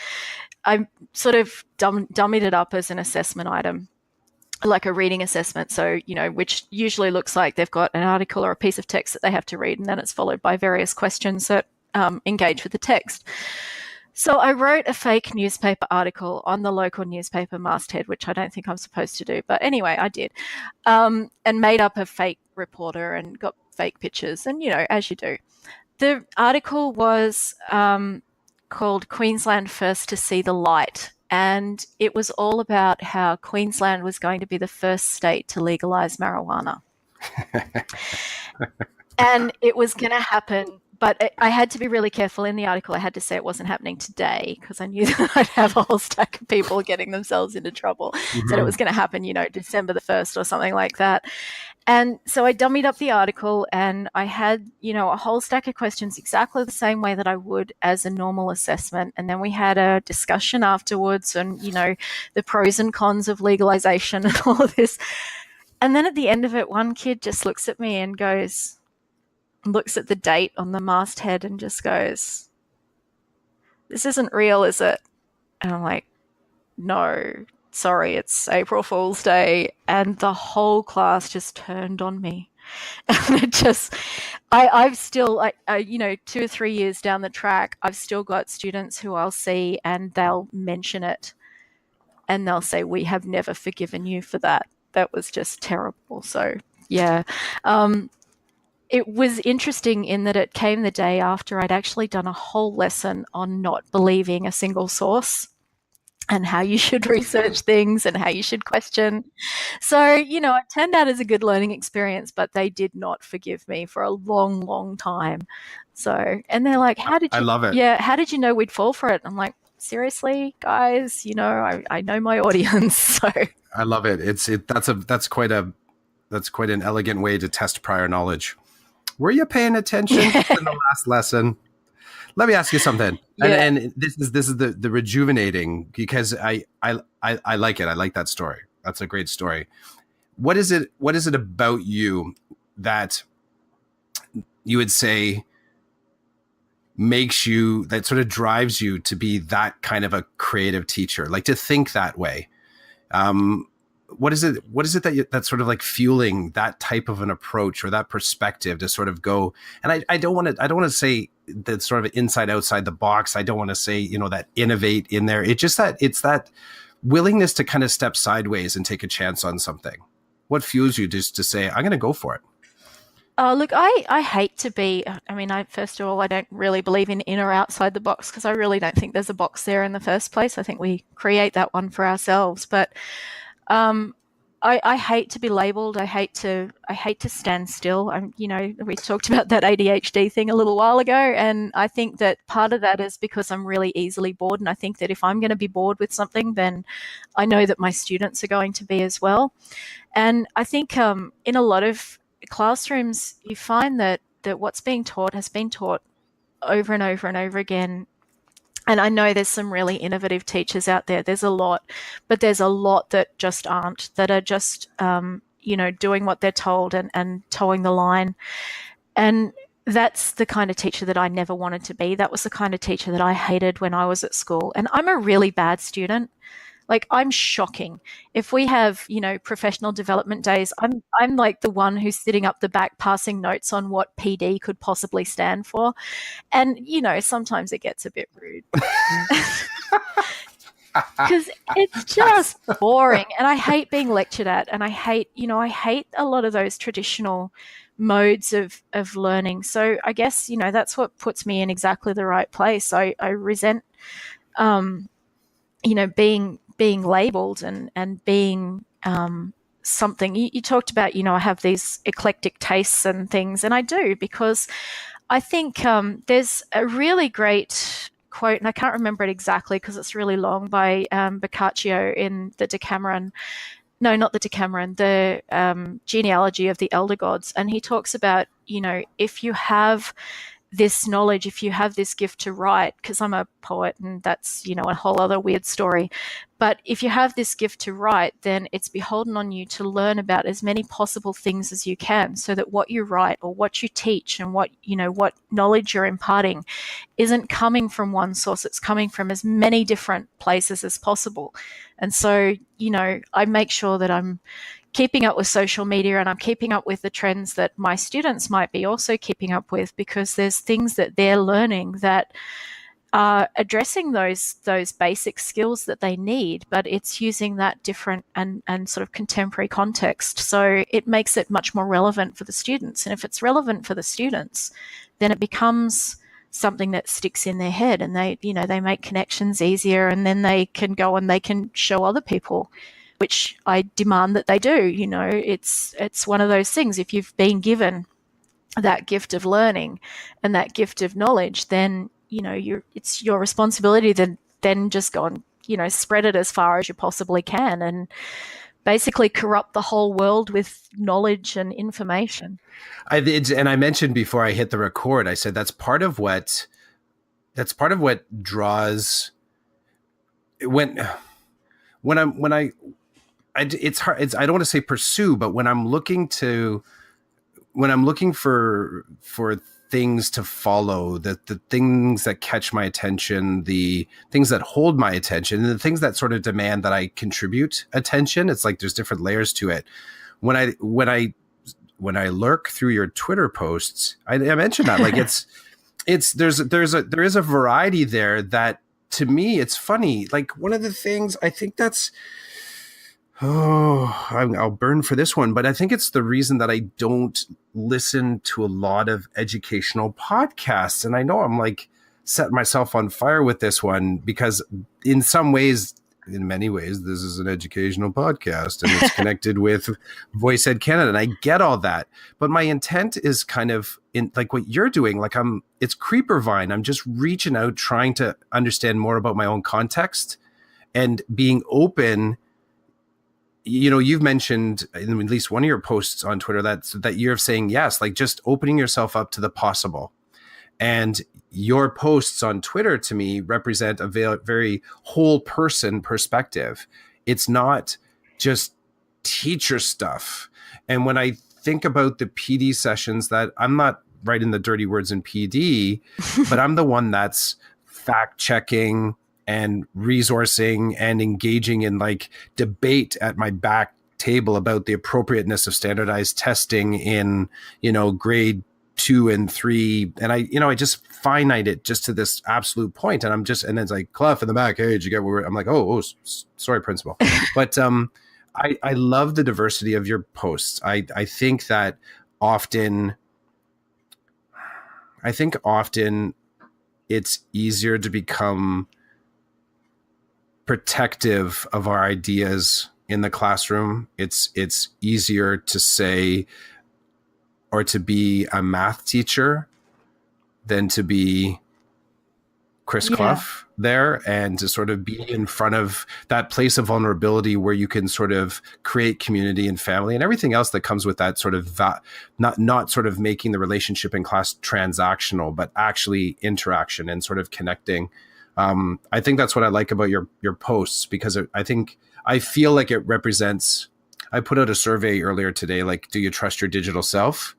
sort of dummied it up as an assessment item, like a reading assessment. So, which usually looks like they've got an article or a piece of text that they have to read, and then it's followed by various questions that engage with the text. So I wrote a fake newspaper article on the local newspaper masthead, which I don't think I'm supposed to do. But anyway, I did, and made up a fake reporter and got fake pictures, and, as you do. The article was called Queensland First to See the Light. And it was all about how Queensland was going to be the first state to legalise marijuana. And it was going to happen, but I had to be really careful in the article. I had to say it wasn't happening today, because I knew that I'd have a whole stack of people getting themselves into trouble. Mm-hmm. So it was going to happen, December the 1st or something like that. And so I dummied up the article, and I had, a whole stack of questions exactly the same way that I would as a normal assessment. And then we had a discussion afterwards and, the pros and cons of legalization and all of this. And then at the end of it, one kid just looks at me and looks at the date on the masthead and just goes, "This isn't real, is it?" And I'm like, no, sorry, it's April Fool's Day. And the whole class just turned on me. And it just, I've still, 2 or 3 years down the track, I've still got students who I'll see and they'll mention it and they'll say, we have never forgiven you for that. That was just terrible. So, yeah. It was interesting in that it came the day after I'd actually done a whole lesson on not believing a single source and how you should research things and how you should question. So, it turned out as a good learning experience, but they did not forgive me for a long, long time. So, and they're like, I love it. Yeah, how did you know we'd fall for it? I'm like, seriously, guys, I know my audience. So I love it. That's quite an elegant way to test prior knowledge. Were you paying attention in the last lesson? Let me ask you something. Yeah. And this is the rejuvenating, because I like it. I like that story. That's a great story. What is it about you that you would say that sort of drives you to be that kind of a creative teacher, like to think that way? What is it that's sort of like fueling that type of an approach or that perspective to sort of go? And I don't want to say that sort of inside outside the box. I don't want to say, that innovate in there. It's just it's that willingness to kind of step sideways and take a chance on something. What fuels you just to say, I'm going to go for it? Look, I hate to be, first of all, I don't really believe in or outside the box, because I really don't think there's a box there in the first place. I think we create that one for ourselves. But I hate to be labeled. I hate to stand still. We talked about that ADHD thing a little while ago, and I think that part of that is because I'm really easily bored. And I think that if I'm going to be bored with something, then I know that my students are going to be as well. And I think in a lot of classrooms, you find that what's being taught has been taught over and over and over again. And I know there's some really innovative teachers out there. There's a lot, but there's a lot that just aren't, that are just, doing what they're told and towing the line. And that's the kind of teacher that I never wanted to be. That was the kind of teacher that I hated when I was at school. And I'm a really bad student. Like, I'm shocking. If we have, professional development days, I'm like the one who's sitting up the back passing notes on what PD could possibly stand for. And, sometimes it gets a bit rude. Because it's just boring. And I hate being lectured at. And I hate a lot of those traditional modes of learning. So I guess, that's what puts me in exactly the right place. I resent, being labeled and being something. You talked about, I have these eclectic tastes and things, and I do, because I think there's a really great quote, and I can't remember it exactly because it's really long, by Boccaccio in the Decameron. No, not the Decameron, the genealogy of the elder gods. And he talks about, if you have this knowledge, if you have this gift to write, because I'm a poet and that's, a whole other weird story. But if you have this gift to write, then it's beholden on you to learn about as many possible things as you can, so that what you write or what you teach and what knowledge you're imparting isn't coming from one source. It's coming from as many different places as possible. And so, I make sure that I'm keeping up with social media and I'm keeping up with the trends that my students might be also keeping up with, because there's things that they're learning that are addressing those basic skills that they need, but it's using that different and sort of contemporary context. So it makes it much more relevant for the students. And if it's relevant for the students, then it becomes something that sticks in their head, and they make connections easier, and then they can go and they can show other people, which I demand that they do. It's one of those things. If you've been given that gift of learning and that gift of knowledge, then, it's your responsibility to then just go and, spread it as far as you possibly can and basically corrupt the whole world with knowledge and information. And I mentioned before I hit the record, I said that's part of what draws it's hard. I don't want to say pursue, but when I'm looking for things to follow, the things that catch my attention, the things that hold my attention, and the things that sort of demand that I contribute attention. It's like there's different layers to it. When I lurk through your Twitter posts, I mentioned that like there is a variety there that, to me, it's funny. Like, one of the things I think that's, I'll burn for this one, but I think it's the reason that I don't listen to a lot of educational podcasts. And I know I'm like setting myself on fire with this one, because in many ways, this is an educational podcast and it's connected with Voice Ed Canada. And I get all that. But my intent is kind of in like what you're doing. Like it's Creeper Vine. I'm just reaching out, trying to understand more about my own context and being open. You know, you've mentioned in at least one of your posts on Twitter that you're saying yes, like just opening yourself up to the possible. And your posts on Twitter, to me, represent a very whole person perspective. It's not just teacher stuff. And when I think about the PD sessions, that I'm not writing the dirty words in PD, but I'm the one that's fact checking and resourcing and engaging in like debate at my back table about the appropriateness of standardized testing in, grade 2 and 3. And I just finite it just to this absolute point. And then it's like, Clough in the back, hey, did you get where I'm like, sorry, principal. But I love the diversity of your posts. I think that often it's easier to become protective of our ideas in the classroom. It's easier to say or to be a math teacher than to be Chris Clough there, and to sort of be in front of that place of vulnerability where you can sort of create community and family and everything else that comes with that sort of not sort of making the relationship in class transactional, but actually interaction and sort of connecting. I think that's what I like about your posts, because I feel like it represents. I put out a survey earlier today, like, do you trust your digital self?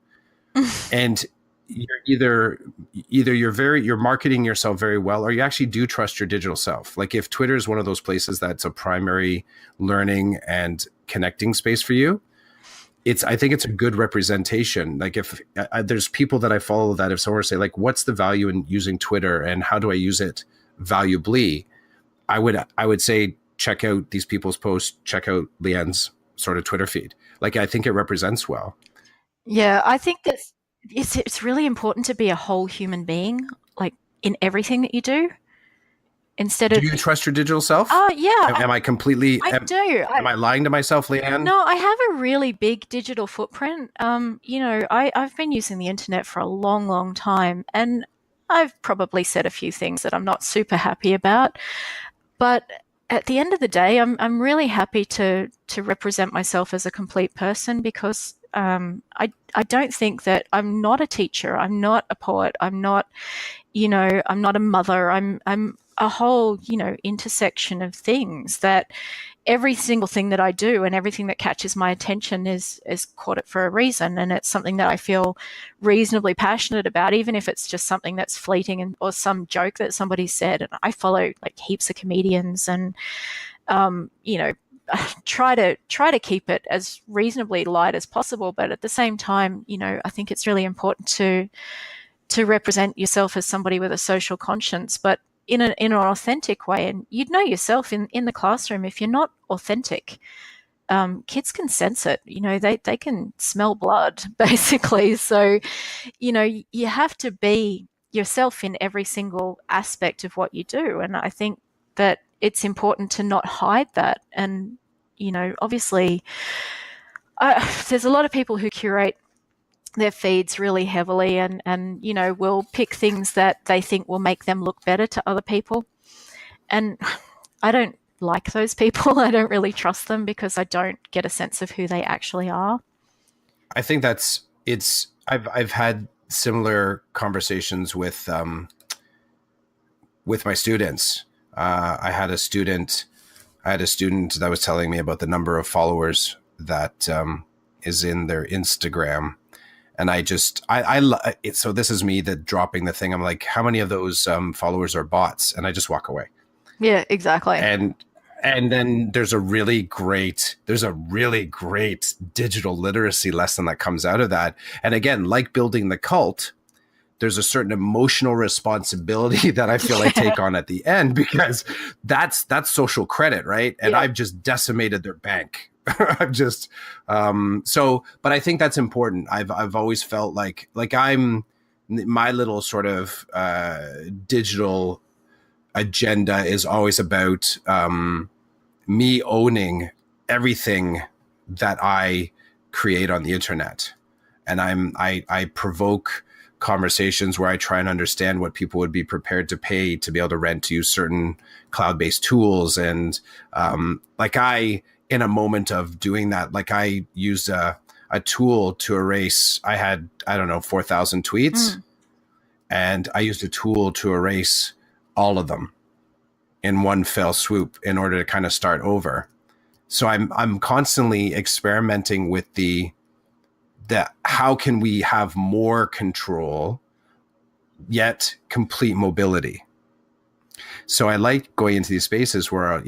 And you're you're marketing yourself very well, or you actually do trust your digital self. Like, if Twitter is one of those places that's a primary learning and connecting space for you, I think it's a good representation. Like, if there's people that I follow that if someone were to say, like, what's the value in using Twitter and how do I use it valuably, I would say, check out these people's posts, check out Leanne's sort of Twitter feed. Like, I think it represents well. Yeah, I think that it's really important to be a whole human being, like, in everything that you do. Do you trust your digital self? Oh, yeah. Am I completely? I do. Am I lying to myself, Leanne? No, I have a really big digital footprint. I've been using the internet for a long, long time, and I've probably said a few things that I'm not super happy about. But at the end of the day, I'm really happy to represent myself as a complete person, because I don't think that I'm not a teacher. I'm not a poet. I'm not a mother. I'm a whole, intersection of things, that every single thing that I do and everything that catches my attention is caught it for a reason. And it's something that I feel reasonably passionate about, even if it's just something that's fleeting or some joke that somebody said. And I follow like heaps of comedians and, try to keep it as reasonably light as possible. But at the same time, I think it's really important to represent yourself as somebody with a social conscience, but in an authentic way. And you'd know yourself in the classroom, if you're not authentic, kids can sense it. They can smell blood, basically. So, you have to be yourself in every single aspect of what you do. And I think that it's important to not hide that. And, obviously, there's a lot of people who curate their feeds really heavily and will pick things that they think will make them look better to other people. And I don't like those people. I don't really trust them, because I don't get a sense of who they actually are. I think I've had similar conversations with my students. I had a student that was telling me about the number of followers that is in their Instagram. And so this is me dropping the thing. I'm like, how many of those followers are bots? And I just walk away. Yeah, exactly. And then there's a really great digital literacy lesson that comes out of that. And again, like building the cult, there's a certain emotional responsibility that I feel I take on at the end, because that's social credit, right? And I've just decimated their bank. I've just but I think that's important. I've always felt like my little sort of digital agenda is always about me owning everything that I create on the internet. And I provoke conversations where I try and understand what people would be prepared to pay to be able to rent to use certain cloud-based tools. And in a moment of doing that, like I used a tool to erase, I had, 4,000 tweets. And I used a tool to erase all of them in one fell swoop in order to kind of start over. So I'm constantly experimenting with the how can we have more control yet complete mobility. So I like going into these spaces where,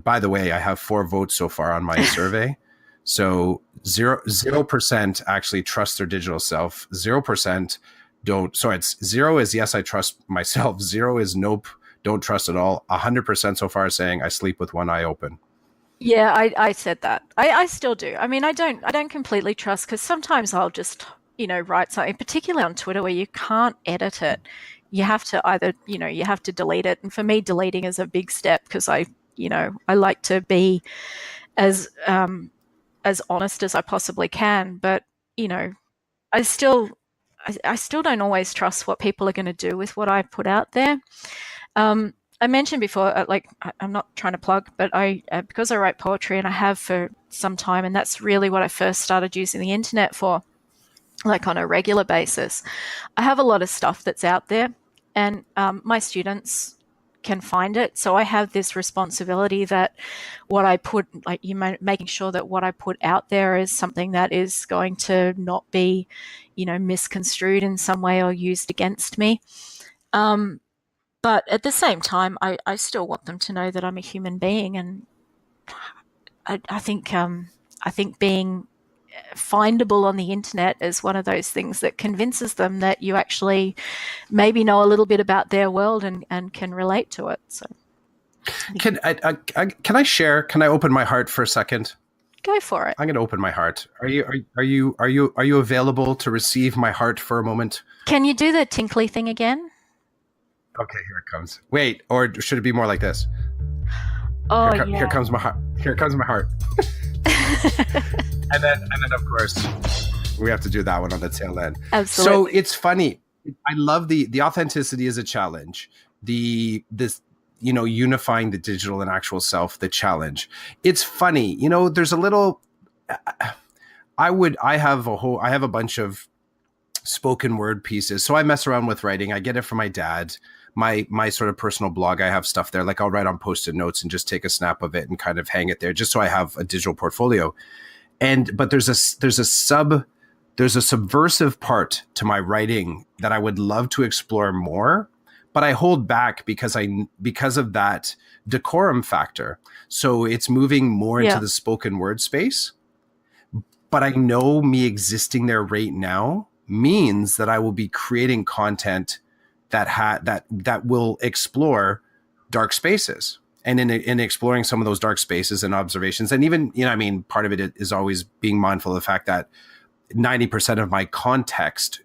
by the way, I have 4 votes so far on my survey. So 0% actually trust their digital self. 0% don't. So it's 0 is yes, I trust myself. 0 is nope, don't trust at all. 100% so far saying I sleep with one eye open. Yeah, I said that. I still do. I mean, I don't completely trust, because sometimes I'll just, write something, particularly on Twitter, where you can't edit it. You have to either, you have to delete it. And for me, deleting is a big step, because I like to be as honest as I possibly can. But, I still don't always trust what people are going to do with what I put out there. I mentioned before, I'm not trying to plug, but because I write poetry, and I have for some time, and that's really what I first started using the internet for, like on a regular basis. I have a lot of stuff that's out there, and my students can find it. So I have this responsibility that what I put, making sure that what I put out there is something that is going to not be, misconstrued in some way or used against me. But at the same time, I still want them to know that I'm a human being, and I think being findable on the internet is one of those things that convinces them that you actually maybe know a little bit about their world and can relate to it. So, can I share? Can I open my heart for a second? Go for it. I'm going to open my heart. Are you available to receive my heart for a moment? Can you do the tinkly thing again? Okay, here it comes. Wait, or should it be more like this? Oh, here comes my heart. Here comes my heart. and then of course we have to do that one on the tail end. Absolutely. So it's funny. I love the authenticity as a challenge. This unifying the digital and actual self, the challenge. It's funny. There's a little. I have a bunch of spoken word pieces. So I mess around with writing. I get it from my dad. My sort of personal blog, I have stuff there. Like I'll write on Post-it notes and just take a snap of it and kind of hang it there, just so I have a digital portfolio. But there's a subversive part to my writing that I would love to explore more, but I hold back because of that decorum factor. So it's moving more into the spoken word space. But I know me existing there right now means that I will be creating content that will explore dark spaces, and in exploring some of those dark spaces and observations, and even part of it is always being mindful of the fact that 90% of my context,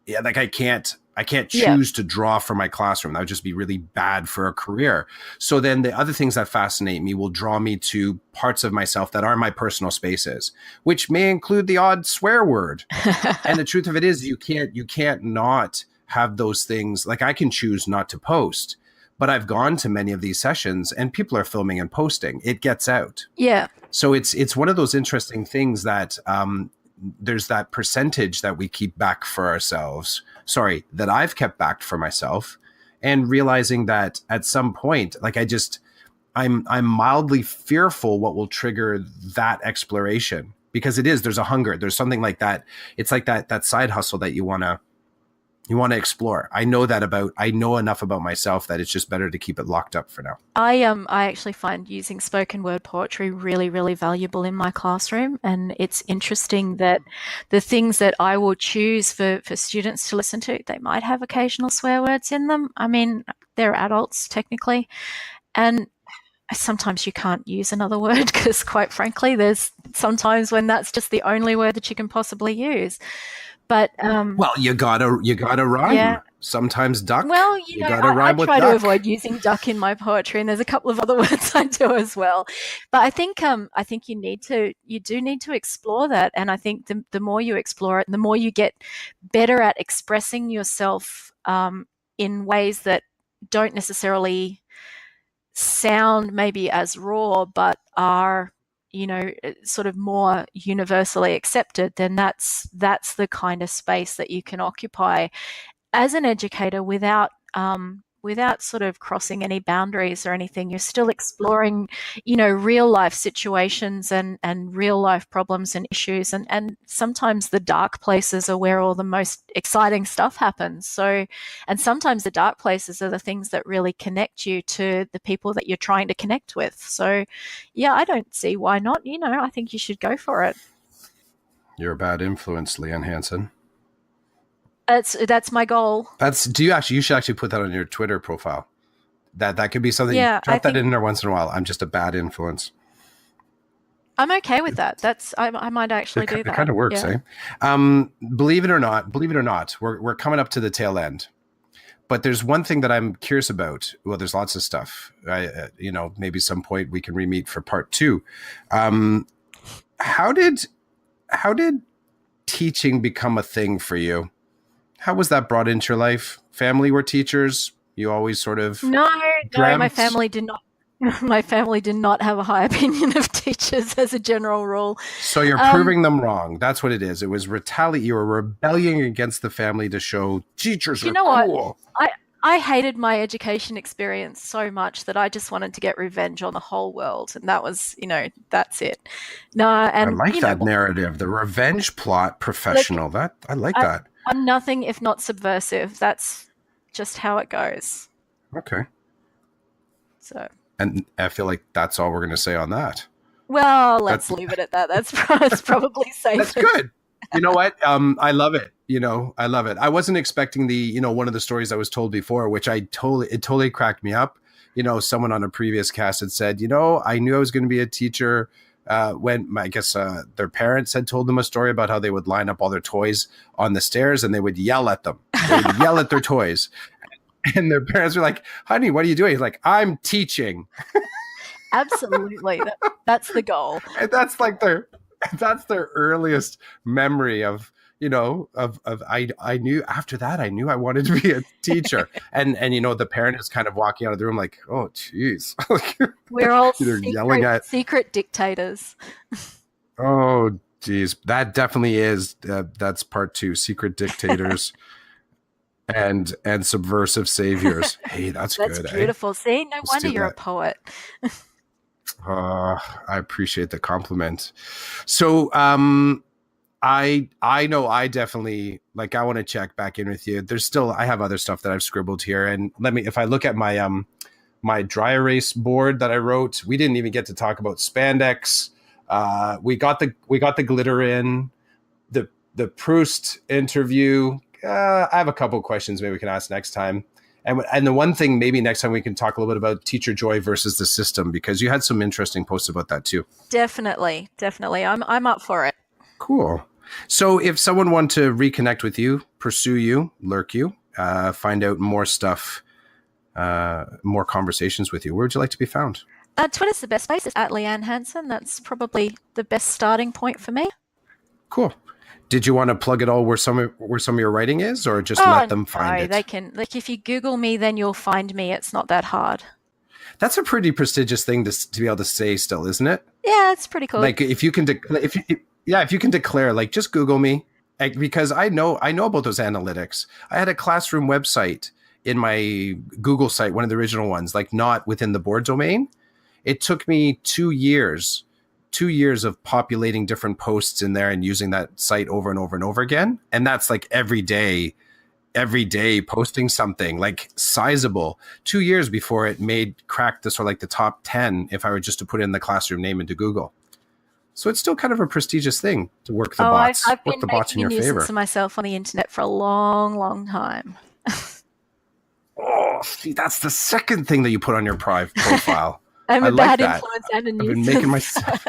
I can't choose to draw from my classroom. That would just be really bad for a career. So then the other things that fascinate me will draw me to parts of myself that are my personal spaces, which may include the odd swear word. And the truth of it is, you can't not have those things. Like I can choose not to post, but I've gone to many of these sessions and people are filming and posting. It gets out. Yeah. So it's one of those interesting things that there's that percentage that we keep back for ourselves. Sorry, that I've kept back for myself, and realizing that at some point, I'm mildly fearful what will trigger that exploration, because there's a hunger, there's something like that. It's like that side hustle that you want to explore. I know enough about myself that it's just better to keep it locked up for now. I actually find using spoken word poetry really, really valuable in my classroom, and it's interesting that the things that I will choose for students to listen to, they might have occasional swear words in them. I mean, they're adults technically, and sometimes you can't use another word because, quite frankly, there's sometimes when that's just the only word that you can possibly use. But well, you gotta rhyme. Yeah. Sometimes duck. Well, you gotta rhyme with I try duck. to avoid using duck in my poetry, and there's a couple of other words I do as well. But I think you do need to explore that, and I think the more you explore it, the more you get better at expressing yourself in ways that don't necessarily sound maybe as raw, but are sort of more universally accepted, then that's the kind of space that you can occupy as an educator without sort of crossing any boundaries or anything. You're still exploring, real life situations and real life problems and issues. And sometimes the dark places are where all the most exciting stuff happens. So, and sometimes the dark places are the things that really connect you to the people that you're trying to connect with. So yeah, I don't see why not. I think you should go for it. You're a bad influence, Leanne Hanson. That's my goal. You should actually put that on your Twitter profile. That could be something. Yeah, drop that in there once in a while. I'm just a bad influence. I'm okay with that. I might actually do that. It kind of works, yeah. Believe it or not, we're coming up to the tail end. But there's one thing that I'm curious about. Well, there's lots of stuff. Maybe some point we can re-meet for part 2. How did teaching become a thing for you? How was that brought into your life? Family were teachers? You always sort of No, dreamt? my family did not. My family did not have a high opinion of teachers as a general rule. So you're proving them wrong. That's what it is. It was you were rebelling against the family to show teachers are cool. What? I hated my education experience so much that I just wanted to get revenge on the whole world. And that was, that's it. No, and I like that narrative, the revenge plot professional. I like that. I'm nothing if not subversive. That's just how it goes. Okay. So. And I feel like that's all we're going to say on that. Well, let's leave it at that. That's probably safe. That's good. You know what? I love it. I love it. I wasn't expecting one of the stories I was told before, which it totally cracked me up. Someone on a previous cast had said, I knew I was going to be a teacher when I guess their parents had told them a story about how they would line up all their toys on the stairs and they would yell at them. They would yell at their toys. And their parents were like, honey, what are you doing? He's like, I'm teaching. Absolutely. That's the goal. And that's their earliest memory of, I knew after that, I knew I wanted to be a teaar. and the parent is kind of walking out of the room like, oh, geez. We're all secret dictators. Oh, geez. That definitely is. That's part 2, secret dictators. And subversive saviors. Hey, that's good. That's beautiful. See, no wonder you're a poet. I appreciate the compliment. So, I know I definitely I want to check back in with you. I have other stuff that I've scribbled here, and if I look at my my dry erase board that I wrote, we didn't even get to talk about spandex. We got the glitter in the Proust interview. I have a couple of questions maybe we can ask next time. And the one thing maybe next time we can talk a little bit about teacher joy versus the system, because you had some interesting posts about that too. Definitely. I'm up for it. Cool. So if someone wanted to reconnect with you, pursue you, lurk you, find out more stuff, more conversations with you, where would you like to be found? Twitter's the best place. It's at Leanne Hanson. That's probably the best starting point for me. Cool. Did you want to plug it all where some of your writing is, or just let them find it? They can. If you Google me, then you'll find me. It's not that hard. That's a pretty prestigious thing to be able to say still, isn't it? Yeah, it's pretty cool. If you can declare, just Google me, because I know about those analytics. I had a classroom website in my Google site, one of the original ones, not within the board domain. It took me 2 years 2 years of populating different posts in there and using that site over and over and over again. And that's like every day posting something like sizable. 2 years before it cracked the sort of like the top 10 if I were just to put in the classroom name into Google. So it's still kind of a prestigious thing to work the bots. I've work been the bots in your making a favor. nuisance of myself on the internet for a long, long time. Oh, see, that's the second thing that you put on your profile. I'm I a like bad that. influence and a I've nuisance. been making myself.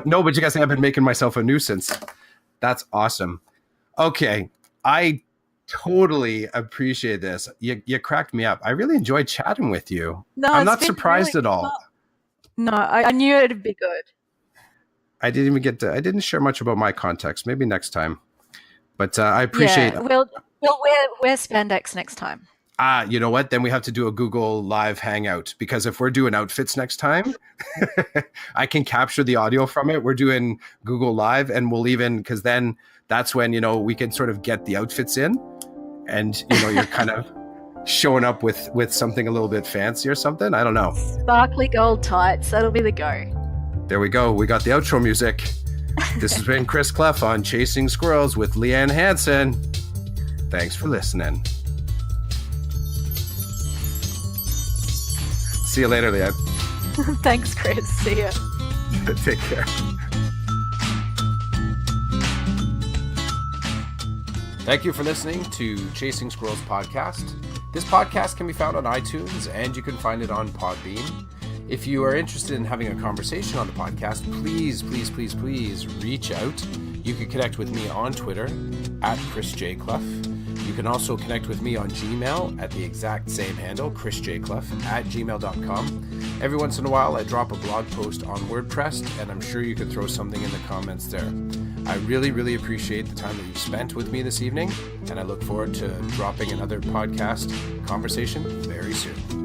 No, but you guys say I've been making myself a nuisance. That's awesome. Okay, I totally appreciate this. You cracked me up. I really enjoyed chatting with you. No, I'm it's not been surprised really at all. fun. No, I knew it'd be good. I didn't share much about my context. Maybe next time. But I appreciate. Yeah, we'll wear spandex next time. You know what? Then we have to do a Google Live Hangout, because if we're doing outfits next time, I can capture the audio from it. We're doing Google Live, and we'll even, because then that's when, we can sort of get the outfits in, and you're kind of showing up with something a little bit fancy or something. I don't know. Sparkly gold tights. That'll be the go. There we go. We got the outro music. This has been Chris Clough on Chasing Squirrels with Leanne Hanson. Thanks for listening. See you later, Leanne. Thanks, Chris. See ya. Take care. Thank you for listening to Chasing Squirrels podcast. This podcast can be found on iTunes, and you can find it on Podbean. If you are interested in having a conversation on the podcast, please reach out. You can connect with me on Twitter at Chris J. Clough. You can also connect with me on Gmail at the exact same handle, chrisjclough@gmail.com. Every once in a while, I drop a blog post on WordPress, and I'm sure you can throw something in the comments there. I really appreciate the time that you've spent with me this evening, and I look forward to dropping another podcast conversation very soon.